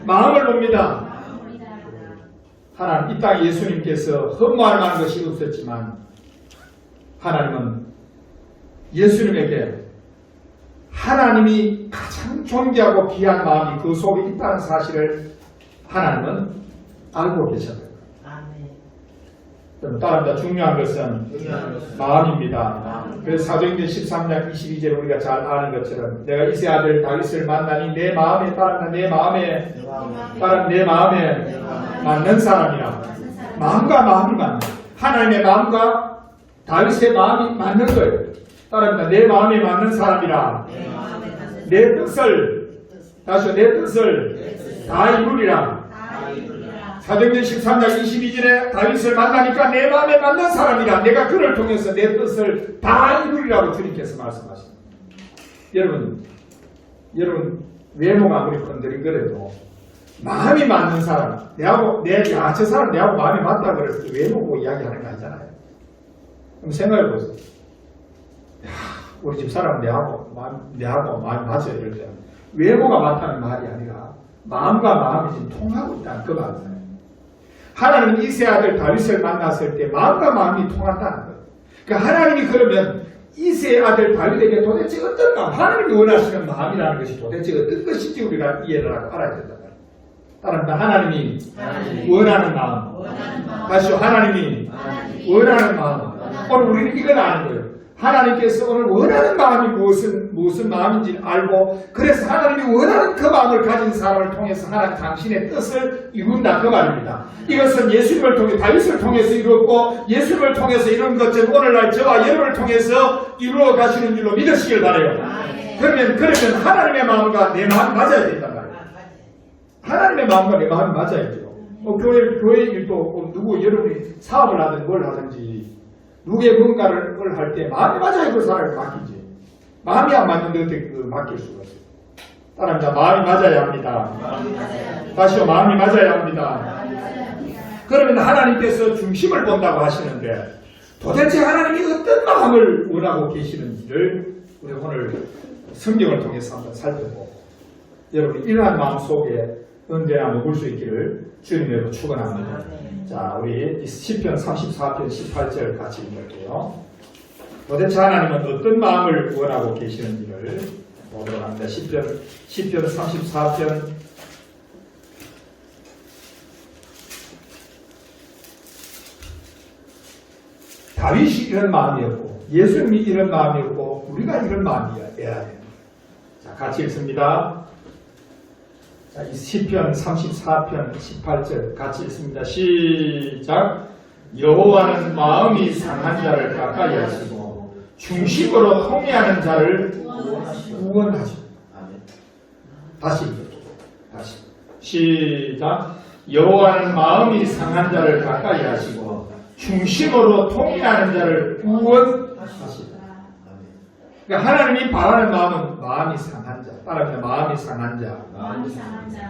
마음을 봅니다. 하나님, 이 땅에 예수님께서 흠모할 만한 것이 없었지만 하나님은 예수님에게 하나님이 가장 존귀하고 귀한 마음이 그 속에 있다는 사실을 하나님은 알고 계셨어요. 따라합니다. 중요한 것은 마음입니다. 그래서 사도행전 13장 22절 우리가 잘 아는 것처럼 내가 이세 아들 다윗을 만나니 내 마음에 따라 내 마음에 맞는 사람이라. 마음과 마음이 맞는 하나님의 마음과 다윗의 마음이 맞는 거예요. 따라합니다. 내 마음에 맞는 사람이라. 내 뜻을 다 이루리라. 사도행전 13장 22절에 다윗을 만나니까 내 마음에 맞는 사람이라. 내가 그를 통해서 내 뜻을 다 이루리라고 주님께서 말씀하십니다. 여러분 외모가 아무리 건드리더라도 마음이 맞는 사람, 저 사람 내하고 마음이 맞다 그래서 외모 보고 이야기하는 거 아니잖아요. 그럼 생각해 보세요. 우리 집 사람 내하고 마음이 맞아요. 이럴 때 외모가 맞다는 말이 아니라 마음과 마음이 지금 통하고 있다는 그 말이에요. 하나님은 이세 아들 다윗을 만났을 때 마음과 마음이 통한다는 거예요. 그러니까 하나님이 그러면 이세 아들 다윗에게 도대체 어떤 마음, 하나님이 원하시는 마음이라는 것이 도대체 어떤 것인지 우리가 이해를 하고 알아야 된다. 따라합니다. 하나님이 원하는 마음. 다시요. 하나님이 원하는 마음. 오늘 우리는 이걸 아는 거예요. 하나님께서 오늘 원하는 마음이 무슨 마음인지 알고 그래서 하나님이 원하는 그 마음을 가진 사람을 통해서 하나님 당신의 뜻을 이룬다 그 말입니다. 이것은 예수님을 통해 다윗을 통해서 이루었고 예수님을 통해서 이룬 것처럼 오늘날 저와 여러분을 통해서 이루어 가시는 줄로 믿으시길 바라요. 그러면 하나님의 마음과 내 마음이 맞아야 된단 말이에요. 하나님의 마음과 내 마음이 맞아야죠. 교회 일도 여러분이 사업을 하든 뭘 하든지 누구의 뭔가를 할 때 마음이 맞아야 그 사람을 맡기지. 마음이 안 맞는데 어떻게 그 맡길 수가 있어요? 따라합니다. 마음이 맞아야 합니다. 다시요. 마음이 맞아야 합니다. 그러면 하나님께서 중심을 본다고 하시는데 도대체 하나님이 어떤 마음을 원하고 계시는지를 우리 오늘 성경을 통해서 한번 살펴보고 여러분 이러한 마음 속에 언제나 머물 수 있기를 주님으로 축원합니다. 자, 우리 시편 34편 18절 같이 읽을게요. 도대체 하나님은 어떤 마음을 원하고 계시는지를 보도록 합니다. 시편 34편 다윗이 이런 마음이었고 예수님이 이런 마음이었고 우리가 이런 마음이어야 됩니다. 자, 같이 읽습니다. 자, 이 시편 34편 18절 같이 읽습니다. 시작. 여호와는 마음이 상한 자를 가까이 하시고 중심으로 통회하는 자를 구원하시고. 다시 읽을게요. 다시. 시작. 여호와는 마음이 상한 자를 가까이 하시고 중심으로 통회하는 자를 구원하시고. 그러니까 하나님이 바라는 마음은 마음이 상한 자. 따라합니다. 마음이 상한 자.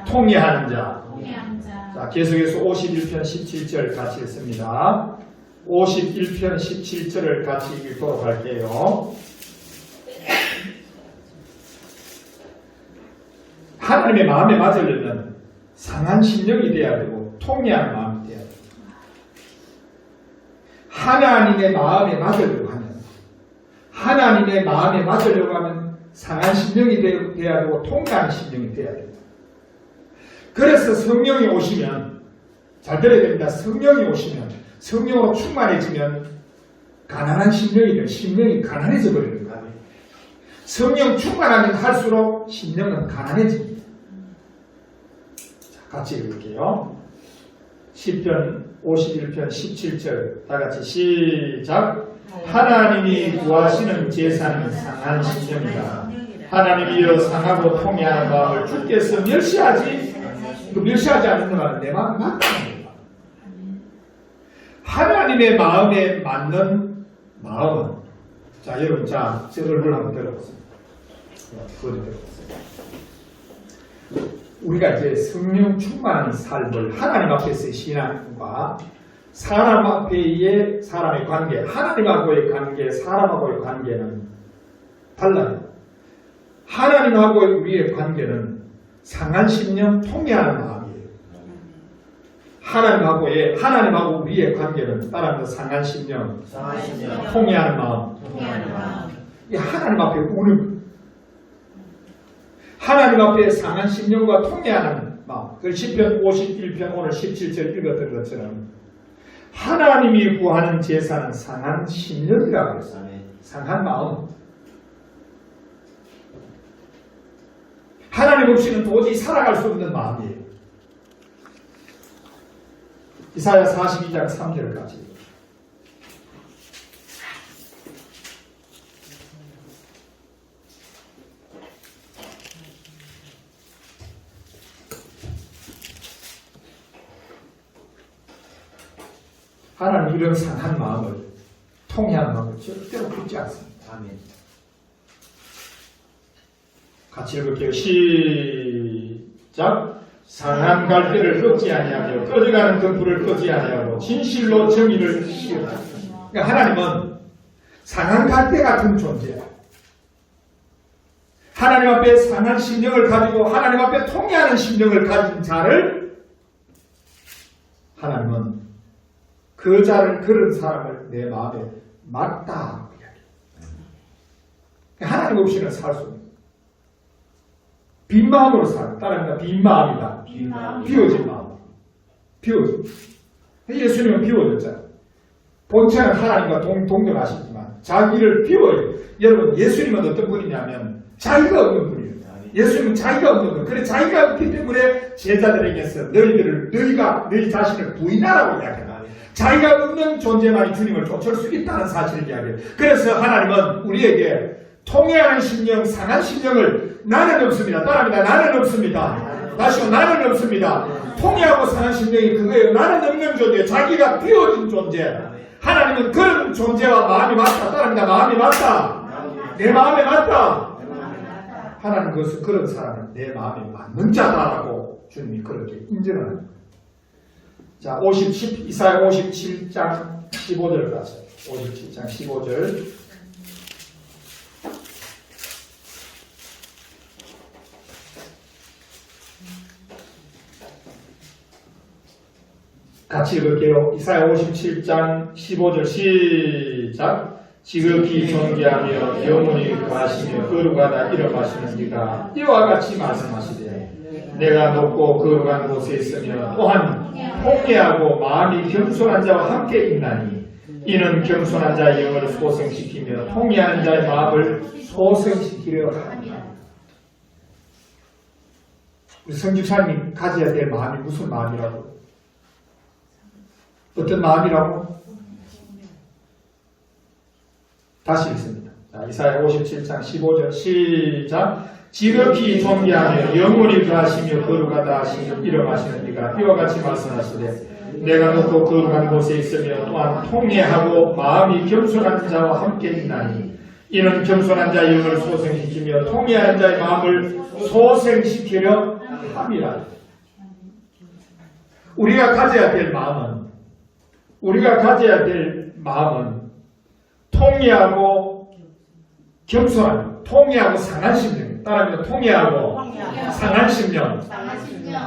통회하는 자. 자, 계속해서 51편 17절 같이 읽습니다. 51편 17절을 같이 읽도록 할게요. 하나님의 마음에 맞으려면 상한 심령이 돼야 되고 통회하는 마음이 돼야 됩니다. 하나님의 마음에 맞으려고 하면 하나님의 마음에 맞으려고 하면 상한 심령이 돼야 되고 통회하는 심령이 돼야 됩니다. 그래서 성령이 오시면 잘 들어야 됩니다. 성령이 오시면 성령으로 충만해지면 가난한 심령이 돼요. 심령이 가난해져 버리는 거예요. 성령 충만하면 할수록 심령은 가난해집니다. 자, 같이 읽을게요. 시편 51편 17절 다 같이 시작. 하나님이 구하시는 제사는 상한 심령이다. 하나님이여 상하고 통회하는 마음을 주께서 멸시하지 않는 말은 내 마음이 맞다는 거예요. 하나님의 마음에 맞는 마음은 자 여러분 자 제 얼굴 한번 들어보세요. 우리가 이제 성령 충만한 삶을 하나님 앞에서의 신앙과 사람 앞에의 사람의 관계, 하나님하고의 관계, 사람하고의 관계는 달라요. 하나님하고의 우리의 관계는 상한 심령 통회하는 마음이에요. 하나님하고 우리의 관계는 따라합니다. 상한 심령, 통회하는 마음. 이 하나님 앞에 우는 하나님 앞에 상한 심령과 통회하는 마음. 그 시편 51편 오늘 17절 읽었던 것처럼 하나님이 구하는 제사는 상한 심령이라고 했어요. 상한 마음. 하나님 없이는 도저히 살아갈 수 없는 마음이에요. 이사야 42장 3절까지. 하나님 이런 상한 마음을 통회하는 마음을 절대로 품지 않습니다. 아멘. 같이 읽을게요. 시작. 상한 갈대를 끄지 아니하며 꺼져가는 등불을 끄지 아니하고 진실로 정의를 시우다. 그러니까 하나님은 상한 갈대 같은 존재야. 하나님 앞에 상한 심령을 가지고 하나님 앞에 통회하는 심령을 가진 자를 하나님은 그 자를 그런 사람을 내 마음에 맞다 이야기해요. 하나님 없이는 살 수 없는 빈 마음으로 살아. 따라합니다. 빈 마음이다. 비워진 마음. 비워진. 예수님은 비워졌잖아요. 본체는 하나님과 동등하시지만 자기를 비워요. 여러분 예수님은 어떤 분이냐면 자기가 없는 분이에요. 예수님은 자기가 없는 분. 그래 자기가 없기 때문에 제자들에게서 너희 자신을 부인하라고 이야기해요. 자기가 없는 존재만이 주님을 쫓을 수 있다는 사실을 이야기해요. 그래서 하나님은 우리에게 통회하는 심령, 상한 심령을 나는 없습니다. 따라합니다. 나는 없습니다. 다시요. 나는 없습니다. 통회하고 상한 심령이 그거예요. 나는 없는 존재, 자기가 비워진 존재. 하나님은 그런 존재와 마음이 맞다. 따라합니다. 마음이 맞다. 내 마음에 맞다. 하나님 그것은 그런 사람은 내 마음에 맞는 자다라고 주님이 그렇게 인정을 합니다. 자, 이사야 57장 15절 가세요. 57장 15절. 같이 읽을게요. 이사야 57장 15절 시작. 지극히 존귀하며 영원히 거하시며 거룩하다 이름하시는 이가 이와 같이 말씀하시되 내가 높고 거룩한 곳에 있으며 또한 통회하고 마음이 겸손한 자와 함께 있나니 이는 겸손한 자의 영을 소생시키며 통회하는 자의 마음을 소생시키려 합니다. 우리 성직사님이 가져야 될 마음이 무슨 마음이라고? 어떤 마음이라고? 다시 읽습니다. 자, 이사야 57장 15절 시작. 지극히 존귀하며 영원히 거하시며 거룩하다 하시며 이름하시는 이가 이와 같이 말씀하시되 내가 높고 거룩한 곳에 있으며 또한 통회하고 마음이 겸손한 자와 함께 있나니 이는 겸손한 자의 영을 소생시키며 통회하는 자의 마음을 소생시키려 함이라. 우리가 가져야 될 마음은 통회하고 겸손한, 통회하고 상한 심령. 따라하면 통회하고 상한 심령.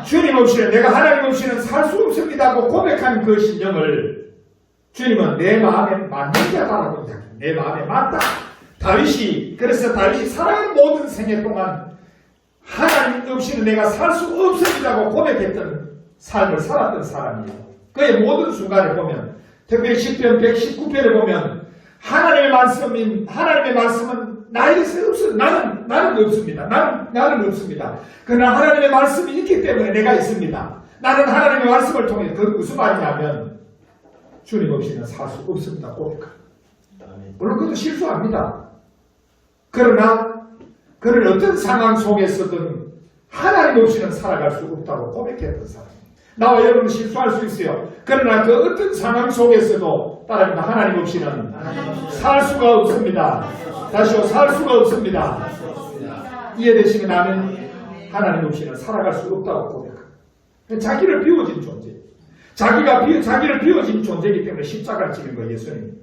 주님 없이는, 내가 하나님 없이는 살 수 없습니다 하고 고백한 그 심령을 주님은 내 마음에 맞는 자다라고 이야기합니다. 내 마음에 맞다. 그래서 다윗이 살아가는 모든 생애 동안 하나님 없이는 내가 살 수 없습니다 하고 고백했던 삶을 살았던 사람이에요. 그의 모든 순간에 보면, 특별히 10편 119편에 보면 하나님의 말씀은 나에게서 없어. 나는 없습니다. 나는 없습니다. 그러나 하나님의 말씀이 있기 때문에 내가 있습니다. 나는 하나님의 말씀을 통해, 그건 무슨 말이냐면 주님 없이는 살 수 없습니다. 고백합니다. 물론 그것도 실수합니다. 그러나 그는 어떤 상황 속에서든 하나님 없이는 살아갈 수 없다고 고백했던 사람. 나와 여러분은 실수할 수 있어요. 그러나 그 어떤 상황 속에서도 따라합니다. 하나님 없이는 살 수가 없습니다. 다시요, 살 수가 없습니다. 이해되시면 나는 하나님 없이는 살아갈 수 없다고 고백합니다. 자기를 비워진 존재. 자기를 비워진 존재이기 때문에 십자가를 지는 거예요, 예수님.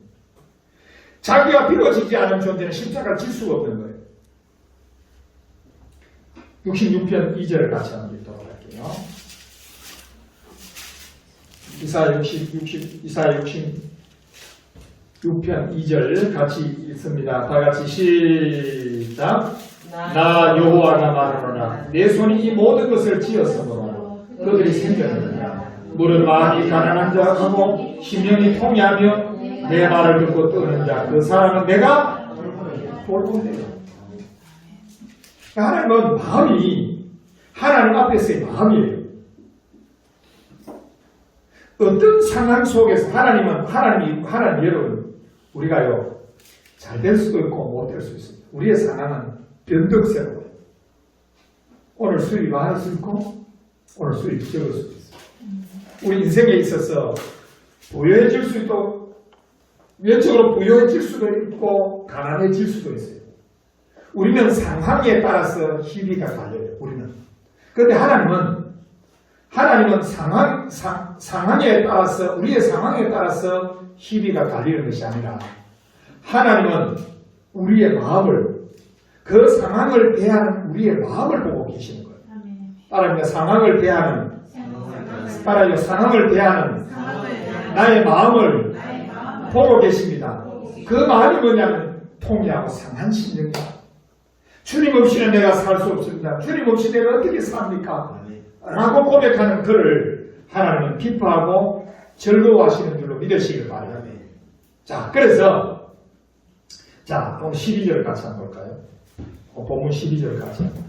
자기가 비워지지 않은 존재는 십자가를 질 수가 없는 거예요. 66편 2절을 같이 한번 읽도록 할게요. 이사야 66편 2절 같이 읽습니다. 다 같이 시작. 나 여호와가 말하노라. 내 손이 이 모든 것을 지었으므로 그들이 생겼느니라. 물은 마음이 가난한 자하고 심령이 통회하며 내 말을 듣고 떠는 자, 그 사람은 내가 돌보리라. 하나님은 하나님 앞에서의 마음이에요. 어떤 상황 속에서 하나님 여러분, 우리가요, 잘 될 수도 있고 못 될 수 있습니다. 우리의 상황은 변덕스러워요. 오늘 수입이 많을 수 있고, 오늘 수입이 적을 수도 있어요. 우리 인생에 있어서 부유해질 수 있고, 외적으로 부유해질 수도 있고, 가난해질 수도 있어요. 우리는 상황에 따라서 희비가 갈려요, 우리는. 그런데 하나님은 상황에 따라서, 우리의 상황에 따라서 희비가 갈리는 것이 아니라, 하나님은 우리의 마음을, 그 상황을 대하는 우리의 마음을 보고 계시는 거예요. 따라합니다. 상황을 대하는 나의 마음을 보고 계십니다. 그 마음이 뭐냐면 통회하고 상한 심령이다. 주님 없이는 내가 살 수 없습니다. 주님 없이 내가 어떻게 삽니까? 라고 고백하는 그를 하나님은 기뻐하고 즐거워하시는 줄로 믿으시길 바랍니다. 자, 그래서 오늘 12절 같이 한번 볼까요? 본문 12절 같이 한번.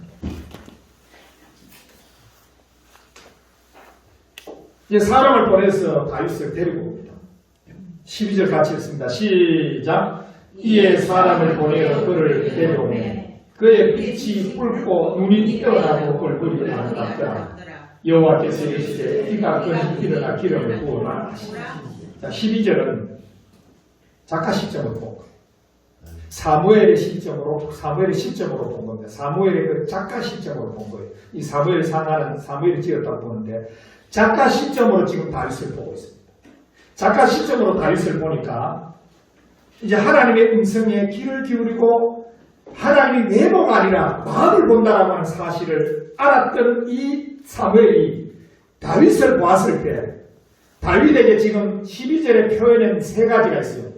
이제 사람을 보내서 다윗을 데리고 옵니다. 12절 같이 읽습니다. 시작. 이에 사람을 보내어 그를 데려오매 그의 빛이 붉고 눈이 뛰어나고 얼굴이 아름답더라. 여호와께서 이르시되 이가 그는 일어나 기름을 부으라 하시니라. 자, 12절은 작가 시점을 보고, 사무엘의 시점으로 본 겁니다. 사무엘의 그 작가 시점으로 본 거예요. 이 사무엘 상하는 사무엘이 지었다고 보는데 작가 시점으로 지금 다윗을 보고 있습니다. 작가 시점으로 다윗을 보니까 이제 하나님의 음성에 귀를 기울이고 하나님이 외모가 아니라 마음을 본다라고 하는 사실을 알았던 이 사무엘이 다윗을 보았을 때 다윗에게 지금 12절에 표현한 세 가지가 있어요.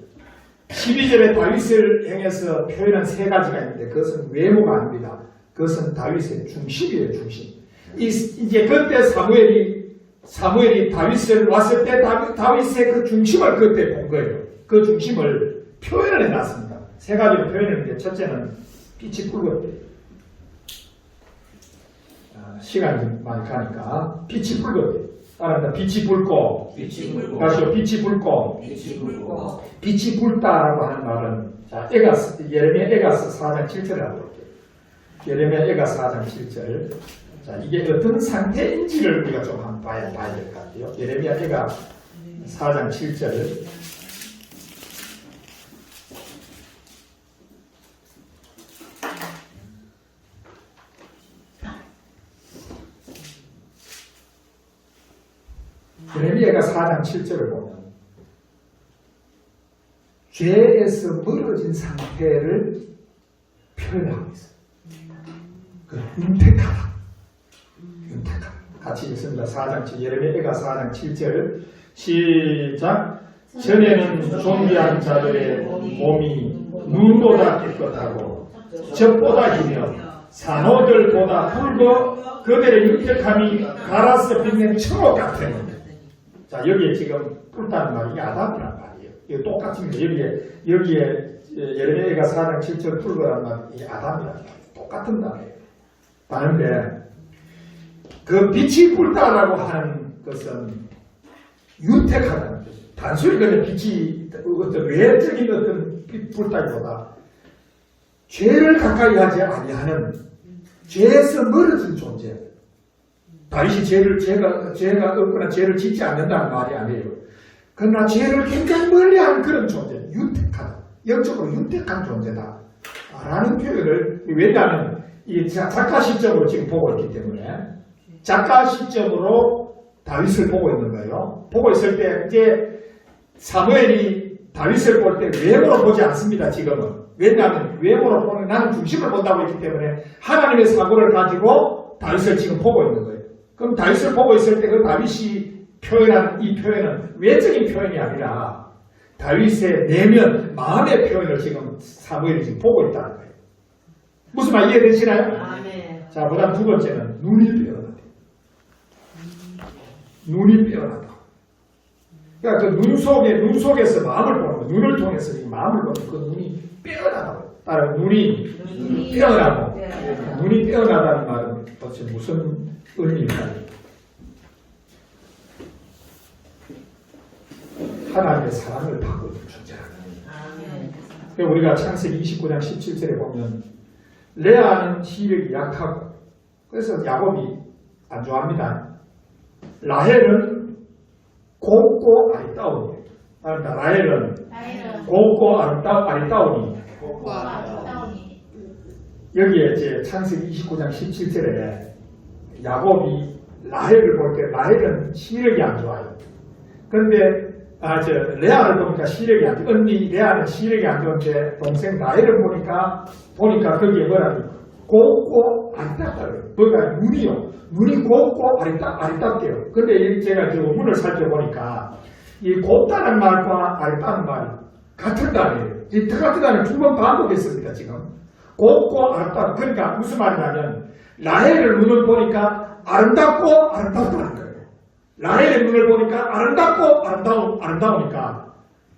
12절에 다윗을 향해서 표현한 세 가지가 있는데 그것은 외모가 아닙니다. 그것은 다윗의 중심이에요. 중심. 이제 그때 사무엘이 다윗을 왔을 때 다윗의 그 중심을 그때 본 거예요. 그 중심을 표현을 해놨습니다. 세 가지로 표현했는데 첫째는 빛이 붉었대요. 시간이 많이 가니까 빛이 붉었대요. 따라합니다. 빛이 붉고 다시요. 빛이 붉고 빛이 붉다라고 하는 말은 자, 예레미야 에가서 4장 7절을 한번 볼게요. 예레미야 에가서 4장 7절. 자, 이게 어떤 상태인지를 우리가 좀 한번 봐야 될 것 같아요. 예레미야 에가 4장 7절. 예레미야가 4장 7절을 보면 죄에서 멀어진 상태를 표현하고 있어요. 윤택하다. 같이 읽습니다. 4장 7, 예레미야가 4장 7절 시작. 전에는 존귀한 자들의 몸이 눈보다 깨끗하고 젖보다 희며 산호들보다 붉어 그들의 윤택함이 갈아서 빛낸 청옥 같은. 자, 여기에 지금 붉다는 말이 아담이란 말이에요. 이거 똑같습니다. 여기에 예레미야가 4장 7절 붉으란 말이 아담이란 말이에요. 똑같은 단어예요. 다른데 그 빛이 붉다라고 하는 것은 윤택하다는 거죠. 단순히 그냥 빛이 어떤 외적인 어떤 붉다기보다 죄를 가까이 하지 아니하는 죄에서 멀어진 존재. 다윗이 죄가 없거나 죄를 짓지 않는다는 말이 아니에요. 그러나 죄를 굉장히 멀리하는 그런 존재, 윤택하다. 영적으로 윤택한 존재다. 라는 표현을, 왜냐하면 이 작가 시점으로 지금 보고 있기 때문에 작가 시점으로 다윗을 보고 있는 거예요. 보고 있을 때 이제 사무엘이 다윗을 볼 때 외모로 보지 않습니다. 지금은. 왜냐하면 외모로 보는 나는 중심을 본다고 했기 때문에 하나님의 사고를 가지고 다윗을 지금 보고 있는 거예요. 그럼 다윗을 보고 있을 때 그 다윗이 표현한 이 표현은 외적인 표현이 아니라 다윗의 내면, 마음의 표현을 지금 사무엘이 지금 보고 있다는 거예요. 무슨 말 이해되시나요? 아멘. 자, 그 다음 두 번째는 눈이 빼어나다. 눈이 빼어나다. 그러니까 그 눈 속에서 마음을 보는 거, 눈을 통해서 이 마음을 보는 그 눈이 빼어나다고. 따라 눈이 빼어나고, 눈이 빼어나다는 말은 도대체 무슨 의미일까요? 하나님의 사랑을 받고 있는 존재라는 거예요. 우리가 창세기 29장 17절에 보면 레아는 시력이 약하고 그래서 야곱이 안 좋아합니다. 라헬은 곱고 아리따우니. 그러니까 라헬은 곱고 아리따우니. 여기에 이제 창세기 29장 17절에 야곱이 라헬을 볼 때 라헬은 시력이 안 좋아요. 그런데 레아를 보니까 시력이 안 좋아. 언니 레아는 시력이 안 좋은데 동생 라헬을 보니까 거기에 뭐라고 곱고 아리따다요. 뭐가 눈이요. 눈이 곱고 아리따게요. 근데 제가 그 원문을 살펴보니까 이 곱다는 말과 아리따는 말이 같은 단어예요. 이 같은 단어를 두 번 반복했습니다. 지금 곱고 아리따. 그러니까 무슨 말이냐면 라헬을 눈을 보니까 아름답고 아름답다는 거예요. 라헬의 눈을 보니까 아름답고 아름다우니까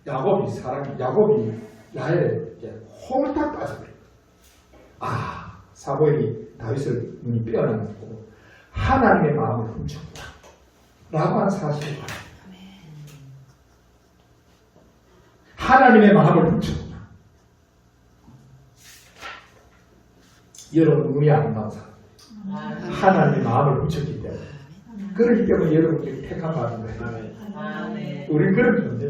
야곱이 라헬에게 홀딱 빠져버려요. 사무엘이 다윗을 눈이 빼어나고 하나님의 마음을 훔쳤다 라고 하는 사실을 봐요. 하나님의 마음을 훔쳤구나. 여러분 눈이 아름다운 사람, 하나님의 마음을 훔쳤기 때문에, 그렇기 때문에 여러분들이 택함 받은 거예요. 우리는 그런 존재.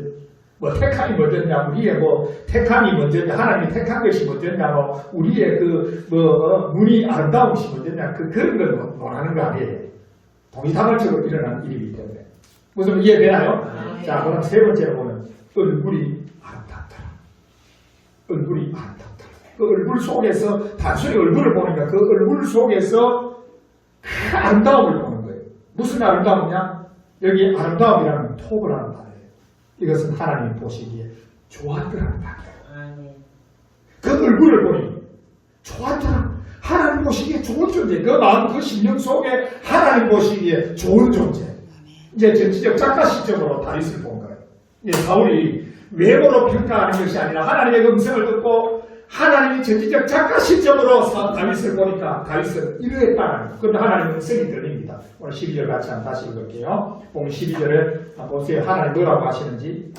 뭐 택함이 먼저냐, 우리의 뭐 택함이 먼저냐, 하나님이 택한 것이 먼저냐, 뭐 우리의 눈이 아름다운 것이 먼저냐, 그런 걸 원하는 거 아니에요. 동시다발적으로 일어난 일이기 때문에. 무슨 이해되나요? 자, 그럼 세 번째로 보면 얼굴이 아름답더라. 얼굴이 아름답더라. 그 얼굴 속에서 단순히 얼굴을 보니까 그 얼굴 속에서 그 아름다움을 보는 거예요. 무슨 아름다움이냐? 여기 아름다움이라는 톡을 하는 말이에요. 이것은 하나님 보시기에 좋았더라는 말이에요. 그 얼굴을 보니 좋았더라. 하나님 보시기에 좋은 존재. 그 마음, 그 심령 속에 하나님 보시기에 좋은 존재. 이제 전지적 작가 시점으로 다윗을 본 거예요. 이제 사울이 외모로 평가하는 것이 아니라 하나님의 음성을 듣고 하나님이 전지적 작가 시점으로 다윗을 보니까 다윗은 이러했다는 거예요. 그런데 하나님의 음성이 들립니다. 오늘 12절 같이 한번 다시 읽을게요. 보면 12절에 한번 보세요. 하나님 뭐라고 하시는지.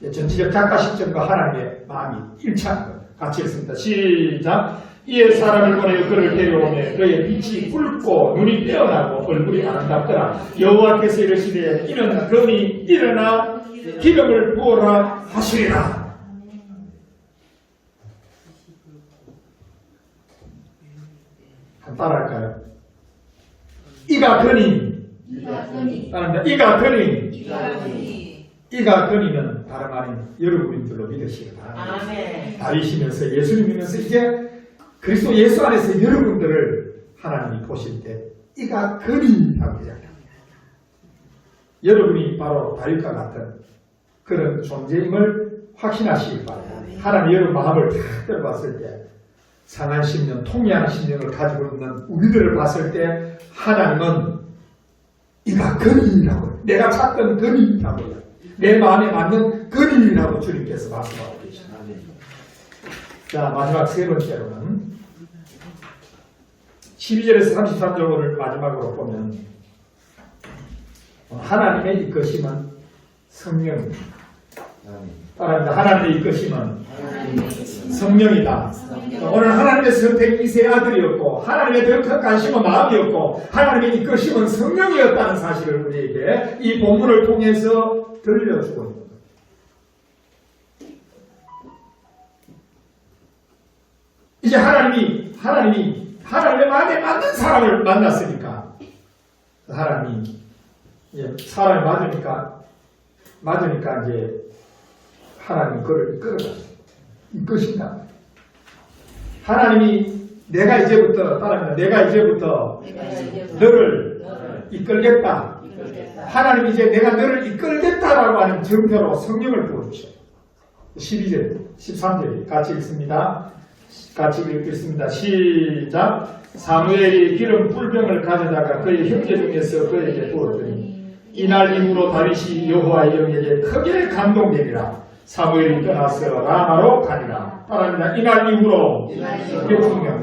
전지적 작가 시점과 하나님의 마음이 일치하는 거예요. 같이 읽습니다. 시작. 이에 사람을 보내어 그를 데려오매 그의 빛이 붉고 눈이 빼어나고 얼굴이 아름답더라. 여호와께서 이르시되 이는 금이 일어나 기름을 부어라 하시리라. 한번 따라할까요? 이가 그니 따라합니다. 이가 그니는 다름 아닌 여러분들로 믿으시기 바랍니다. 다윗이면서 예수님이면서 이제 그리스도 예수 안에서 여러분들을 하나님이 보실 때 이가 그리라고 이야기합니다. 여러분이 바로 다윗과 같은 그런 존재임을 확신하시기 바랍니다. 하나님 여러분 마음을 다 들어봤을 때 상한 심령, 통쾌한 심령을 가지고 있는 우리들을 봤을 때 하나님은 이가 그리라고, 내가 찾던 그리라고, 내 마음에 맞는 그리라고 주님께서 말씀하고 계십니다. 자, 마지막 세 번째로는 12절에서 33절을 마지막으로 보면 하나님의 이끄심은 성령입니다. 따라합니다. 하나님의 이끄심은 성령이다. 오늘 하나님의 선택이 이세의 아들이었고 하나님의 더 큰 관심은 마음이었고 하나님의 이끄심은 성령이었다는 사실을 우리에게 이 본문을 통해서 들려주고 있는 겁니다. 이제 하나님의 마음에 맞는 사람을 만났으니까 사람이 맞으니까 이제 하나님이 그를 이끄신다. 하나님이 내가 이제부터 너를 이끌겠다. 하나님이 이제 내가 너를 이끌겠다라고 하는 증표로 성령을 부어주셔요. 12절, 13절 같이 읽습니다. 같이 읽겠습니다. 시작. 사무엘이 기름 뿔병을 가져다가 그의 형제 중에서 그에게 부었더니 이날 이후로 다윗이 여호와의 영에게 크게 감동되니라. 사무엘이 떠나서 라마로 가니라. 따라합니다. 이날 이후로.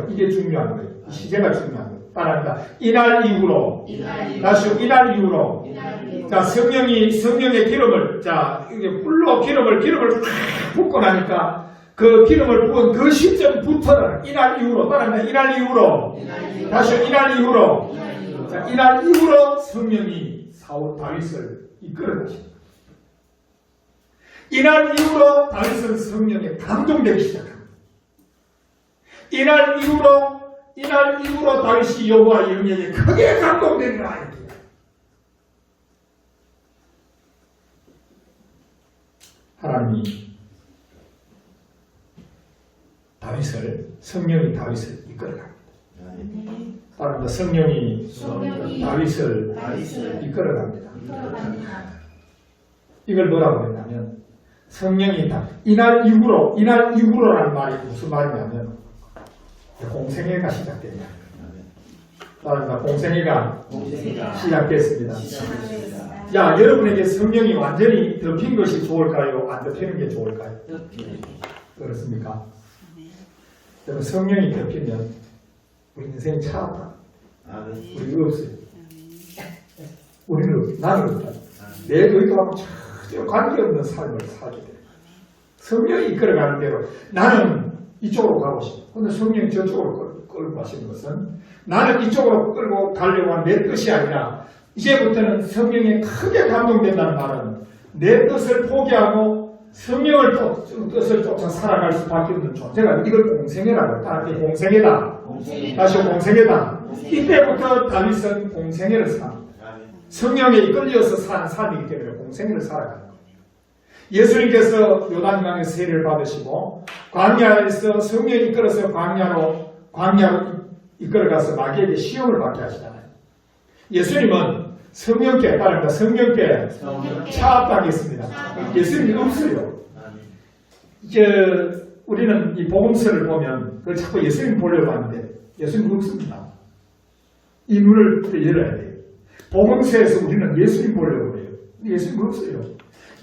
이게 중요한 거예요. 시제가 중요한 거예요. 따라합니다. 이날 이후로. 다시 이날 이후로. 자, 성령의 기름을, 자, 이게 뿔로 기름을 팍 붓고 나니까 그 기름을 부은 그 시점부터는 이날 이후로, 따라합니다. 이날 이후로. 다시 이날 이후로. 자, 이날 이후로 성령이 다윗을 이끌어 가십니다. 이날 이후로 다윗은 성령에 감동되기 시작합니다. 이날 이후로 다윗이 여호와의 영에게 크게 감동되리라. 하나님이 성령이 다윗을 이끌어갑니다. 따라합니다. 성령이 다윗을 이끌어갑니다. 이걸 뭐라고 했냐면 성령이 이날 이후로라는 말이 무슨 말이냐면 공생애가 시작됩니다. 따라합니다. 공생애가 시작됐습니다. 야, 여러분에게 성령이 완전히 덮인 것이 좋을까요? 안 덮이는 게 좋을까요? 그렇습니까? 여러분, 성령이 덮이면 우리 인생이 차갑다. 우리가 없어요. 우리는 없어요. 나는 없다. 내 의도하고 전혀 관계없는 삶을 살게 돼요. 성령이 이끌어가는 대로 나는 이쪽으로 가고 싶어. 근데 성령이 저쪽으로 끌고 가시는 것은 나는 이쪽으로 끌고 가려고 하는 내 뜻이 아니라 이제부터는 성령에 크게 감동된다는 말은 내 뜻을 포기하고 성령을 뜻을 쫓아 살아갈 수밖에 없는 존재가 이걸 공생애라고 따라 공생애다. 다시 공생애다. 이때부터 다윗은 공생애를 삽니다. 성령에 이끌려서 사는 삶이기 때문에 공생애를 살아가는 거예요. 예수님께서 요단강에서 세례를 받으시고 광야에서 성령이 이끌어서 광야로 이끌어가서 마귀에게 시험을 받게 하시잖아요. 예수님은 성령께 따릅니다. 성령께 차압당했습니다. 예수님이 없어요. 우리는 이 복음서를 보면 그걸 자꾸 예수님 보려고 하는데 예수님 없습니다. 이 눈을 열어야 돼요. 복음서에서 우리는 예수님 보려고 해요. 예수님 없어요.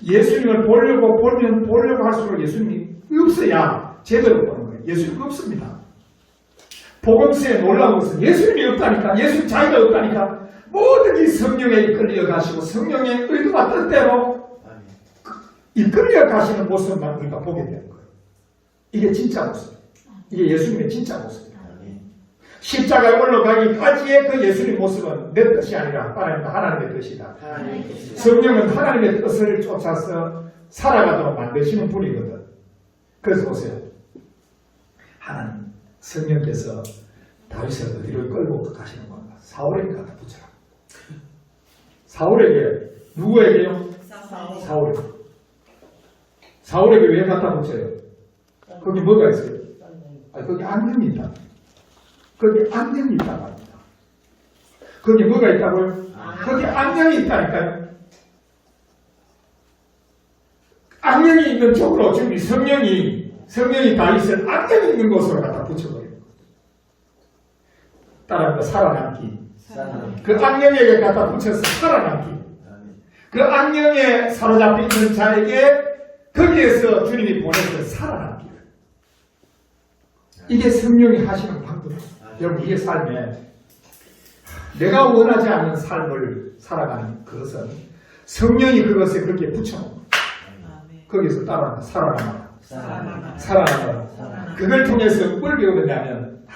예수님을 보려고 할수록 예수님이 없어야 제대로 보는 거예요. 예수님 없습니다. 복음서에 놀라운 것은 예수님이 없다니까, 예수님 자기가 없다니까, 모든 이 성령에 이끌려 가시고 성령의 의도와 뜻대로 이끌려 가시는 모습만 우리가 보게 되는 거예요. 이게 진짜 모습. 이게 예수님의 진짜 모습입니다. 십자가에 올라가기까지의 그 예수님 모습은 내 뜻이 아니라 하나님의 뜻이다. 성령은 하나님의 뜻을 쫓아서 살아가도록 만드시는 분이거든. 그래서 보세요. 하나님 성령께서 다윗을 어디로 끌고 가시는 건가? 사울에게 갖다 붙여라. 사울에게, 누구에게요? 사울에게. 사울에게 왜 갖다 붙여요? 거기 뭐가 있어요? 거기 악령이 있다. 거기 악령이 있다고 합니다. 거기 뭐가 있다고요? 거기 악령이 있다니까요. 악령이 있는 쪽으로 지금 성령이 다윗을 악령이 있는 곳으로 갖다 붙여버려요. 따라합니다. 살아남기. 그 악령에게 갖다 붙여서 살아남기. 그 악령에 사로잡혀 있는 자에게 거기에서 주님이 보내서 살아남기. 이게 성령이 하시는 방법입니다. 여러분, 이게 삶에 내가 원하지 않는 삶을 살아가는 그것은 성령이 그것에 그렇게 붙여놓은 거기서 따라 살아남아라. 그걸 통해서 뭘 배우느냐면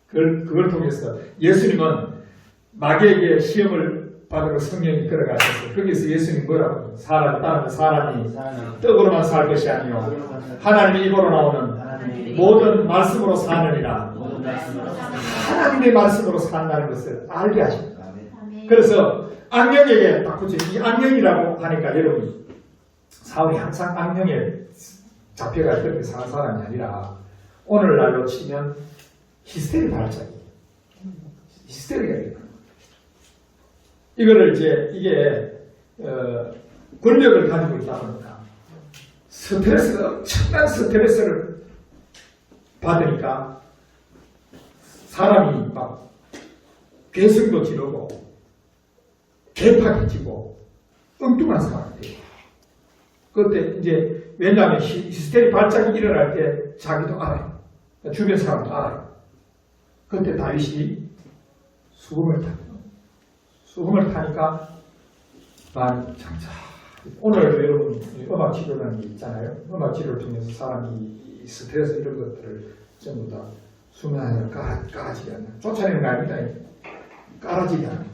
그걸 통해서 예수님은 마귀에게 시험을 받으러 성령이 이끌어가셔서 거기서 예수님 뭐라고 사람이 떡으로만 살 것이 아니요 하나님의 입으로 나오는 모든 말씀으로 사느니라. 하나님의 말씀으로 산다는 것을 알게 하십니다. 그래서 악령에게 딱 붙여 이 악령이라고 하니까 여러분 사울이 항상 악령에 잡혀가 그렇게 사는 사람이 아니라 오늘날로 치면 히스테리 발작이에요. 히스테리가 이거를 이게 권력을 가지고 있다 보니까 엄청난 스트레스를 받으니까 사람이 막 괴성도 지르고 개파기지고 엉뚱한 사람이 돼요. 그때 이제 왜냐하면 히스테리 발작이 일어날 때 자기도 알아요. 주변 사람도 알아요. 그때 다윗이 수금을 타니까 장차 오늘 여러분 음악 치료라는 게 있잖아요. 음악 치료를 통해서 사람이 스트레스 이런 것들을 전부 다 수면하여 깔아지게 하는 쫓아내는 거 아닙니다. 깔아지게 하는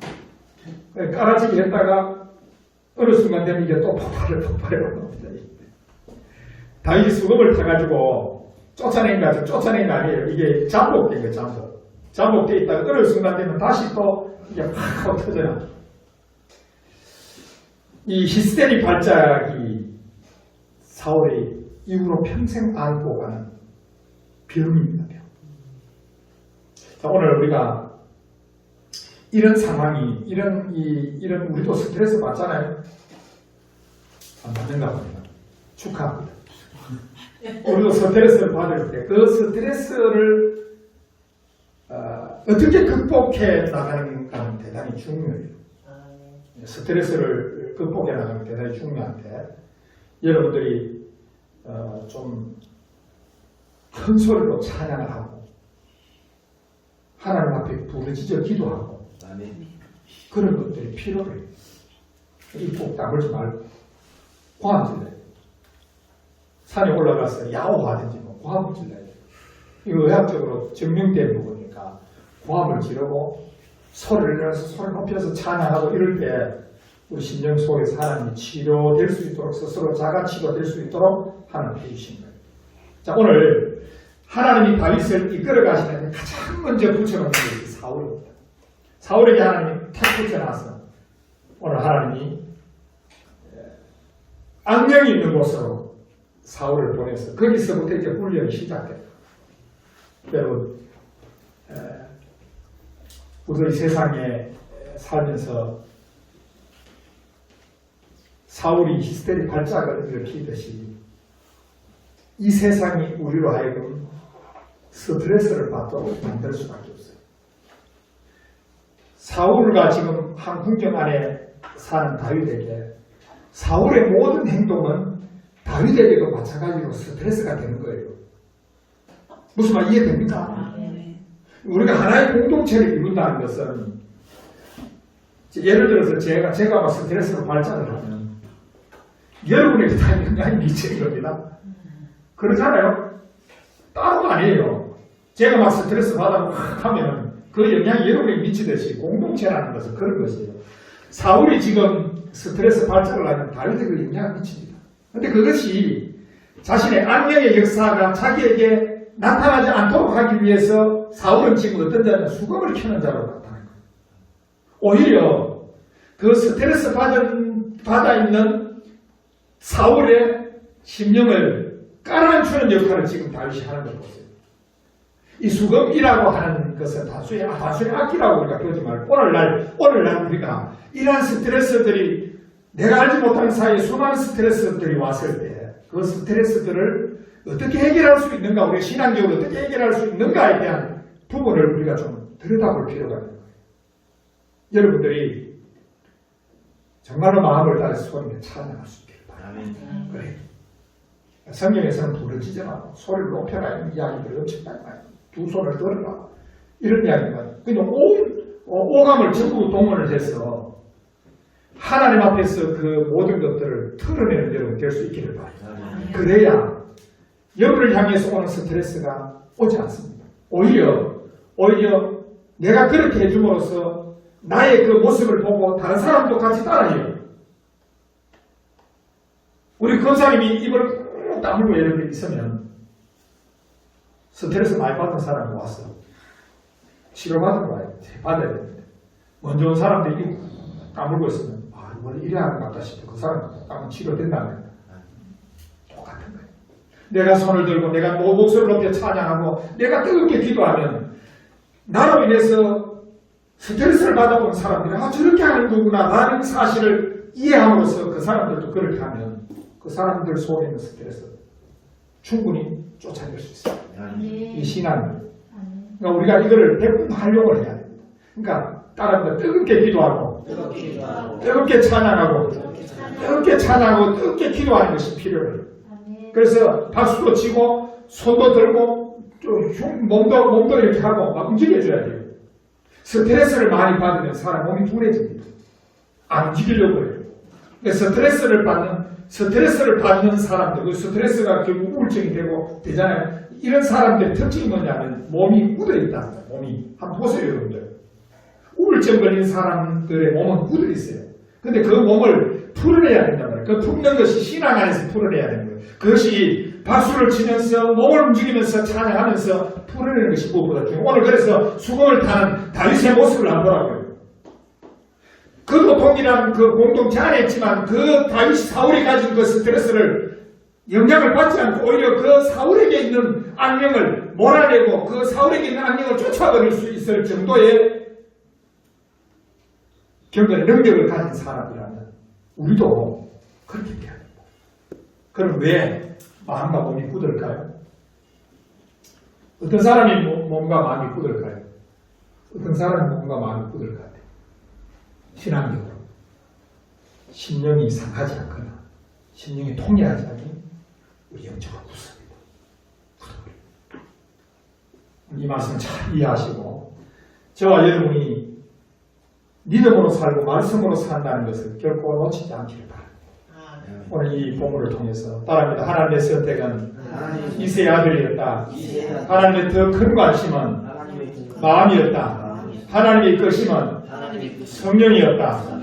깔아지게 했다가 어느 순간 되면 이게 또 폭발해 버립니다. 다윗이 수금을 타가지고 쫓아낸 거 아니에요. 이게 잠복된 거예요. 잠복돼 있다가 어느 순간 되면 다시 또 이게 확 하고 터져나. 이 히스테리 발작이 사울의 이후로 평생 안고 가는 병입니다. 자, 오늘 우리가 이런 상황이 이런 우리도 스트레스 받잖아요. 안 받는가 봅니다. 축하합니다. 우리도 스트레스를 받을 때 그 스트레스를 어떻게 극복해 나가는가는 대단히 중요해요. 스트레스를 극복해 나가는 게 대단히 중요한데 여러분들이 좀 큰 소리로 찬양을 하고 하나님 앞에 부르짖어 기도하고 그런 것들이 필요해요. 입꼭 다물지 말고 고함 질러요. 산에 올라가서 야호하든지 고함을 질러야 돼요. 이거 의학적으로 증명된 부분이니까 고함을 지르고 소리를 내서 소리 높여서 찬양하고 이럴 때 우리 심령 속에서 하나님이 치료될 수 있도록 스스로 자가 치료될 수 있도록 하나님 해주신 거예요. 자, 오늘 하나님이 다윗을 이끌어 가시는 가장 먼저 붙여놓은 것이 사울입니다. 사울에게 하나님이 탁 붙여놔서 오늘 하나님이 악령이 있는 곳으로 사울을 보내서 거기서부터 이제 훈련이 시작돼요. 여러분, 우리들이 세상에 살면서 사울이 히스테리 발작을 일으키듯이 이 세상이 우리로 하여금 스트레스를 받도록 만들 수밖에 없어요. 사울과 지금 한 궁정 안에 사는 다윗에게 사울의 모든 행동은 다윗에게도 마찬가지로 스트레스가 되는 거예요. 무슨 말 이해됩니까? 우리가 하나의 공동체를 이룬다는 것은 예를 들어서 제가 막 스트레스로 발작을 하면 여러분에게 다 영향이 미치는 겁니다. 그렇잖아요? 따로가 아니에요. 제가 막 스트레스 받아 하면 그 영향이 여러분에게 미치듯이 공동체라는 것은 그런 것이에요. 사울이 지금 스트레스 발작을 하면 다윗에게 그 영향을 미칩니다. 그런데 그것이 자신의 악령의 역사가 자기에게 나타나지 않도록 하기 위해서 사울은 지금 어떤 자냐? 수금을 켜는 자로 나타나는 거예요. 오히려 그 스트레스 받아 있는 사울의 심령을 깔아주는 역할을 지금 다윗이 하는 걸 보세요. 이 수금이라고 하는 것은 단순히 악기라고 우리가 그러지 말고 오늘날 우리가 이러한 스트레스들이 내가 알지 못하는 사이에 수많은 스트레스들이 왔을 때 그 스트레스들을 어떻게 해결할 수 있는가, 우리 신앙적으로 어떻게 해결할 수 있는가에 대한 부분을 우리가 좀 들여다볼 필요가 있는 거예요. 여러분들이 정말로 마음을 다해서 소리를 찬양할 수 있기를 바랍니다. 그래. 성경에서는 부르짖지 마, 소리를 높여라 이런 이야기들이 엄청 많아요. 두 손을 들어라 이런 이야기가 그냥 오감을 전부 동원을 해서 하나님 앞에서 그 모든 것들을 털어내는 여러분 될 수 있기를 바랍니다. 그래야 여러분을 향해서 오는 스트레스가 오지 않습니다. 오히려 내가 그렇게 해줌으로써 나의 그 모습을 보고 다른 사람도 같이 따라해요. 우리 권사님이 입을 꾹 다물고 이렇게 있으면 스트레스 많이 받은 사람이 와서 치료받은 거예요. 받아야 됩니다. 먼저 온 사람들이 입을 다물고 있으면 이번에 이래야 하는 것 같다 싶어. 그 사람 딱 치료된다는 거예요. 똑같은 거예요. 내가 손을 들고 내가 목소리를 높여 찬양하고 내가 뜨겁게 기도하면 나로 인해서 스트레스를 받아본 사람들이 저렇게 하는 거구나 라는 사실을 이해함으로써 그 사람들도 그렇게 하면 그 사람들 속에 있는 스트레스 충분히 쫓아낼 수 있어요. 이 신앙이. 그러니까 우리가 이거를 백분 활용을 해야 됩니다. 그러니까 따라합니다. 뜨겁게 기도하고 뜨겁게 찬양하고 뜨겁게 기도하는 것이 필요해요. 그래서 박수도 치고 손도 들고 좀 몸도 이렇게 하고 막 움직여줘야 돼요. 스트레스를 많이 받으면 사람 몸이 둔해집니다. 안 움직이려고 해요. 스트레스를 받는 사람들, 그 스트레스가 결국 우울증이 되잖아요. 이런 사람들의 특징이 뭐냐면 몸이 굳어있다는 거예요. 몸이. 한번 보세요, 여러분들. 우울증 걸린 사람들의 몸은 굳어 있어요. 근데 그 몸을 풀어내야 된단 말이에요. 그 푸는 것이 신앙 안에서 풀어내야 되는 거예요. 그것이 박수를 치면서 몸을 움직이면서 찬양하면서 풀어내는 것이 무엇보다 중요해요. 오늘 그래서 수금을 타는 다윗의 모습을 한번 보라고요. 그도 동일한 그 공동체 안에 있지만 그 다윗 사울이 가진 그 스트레스를 영향을 받지 않고 오히려 그 사울에게 있는 악령을 몰아내고 그 사울에게 있는 악령을 쫓아버릴 수 있을 정도의 경건의 능력을 가진 사람이라면 우리도 그렇게 해야 됩니다. 그럼 왜 마음과 몸이 굳을까요? 어떤 사람이 몸과 마음이 굳을까요? 어떤 사람이 몸과 마음이 굳을 것 같아요? 신앙적으로 심령이 상하지 않거나 심령이 통해하지 않으면 우리 영적으로 굳습니다. 이 말씀 잘 이해하시고 저와 여러분이 믿음으로 살고 말씀으로 산다는 것을 결코 놓치지 않기를 바랍니다. 오늘 이 본문을 통해서 따라합니다. 하나님의 선택은 이세의 아들이었다. 하나님의 더 큰 관심은 마음이었다. 하나님의 이끄심은 성령이었다.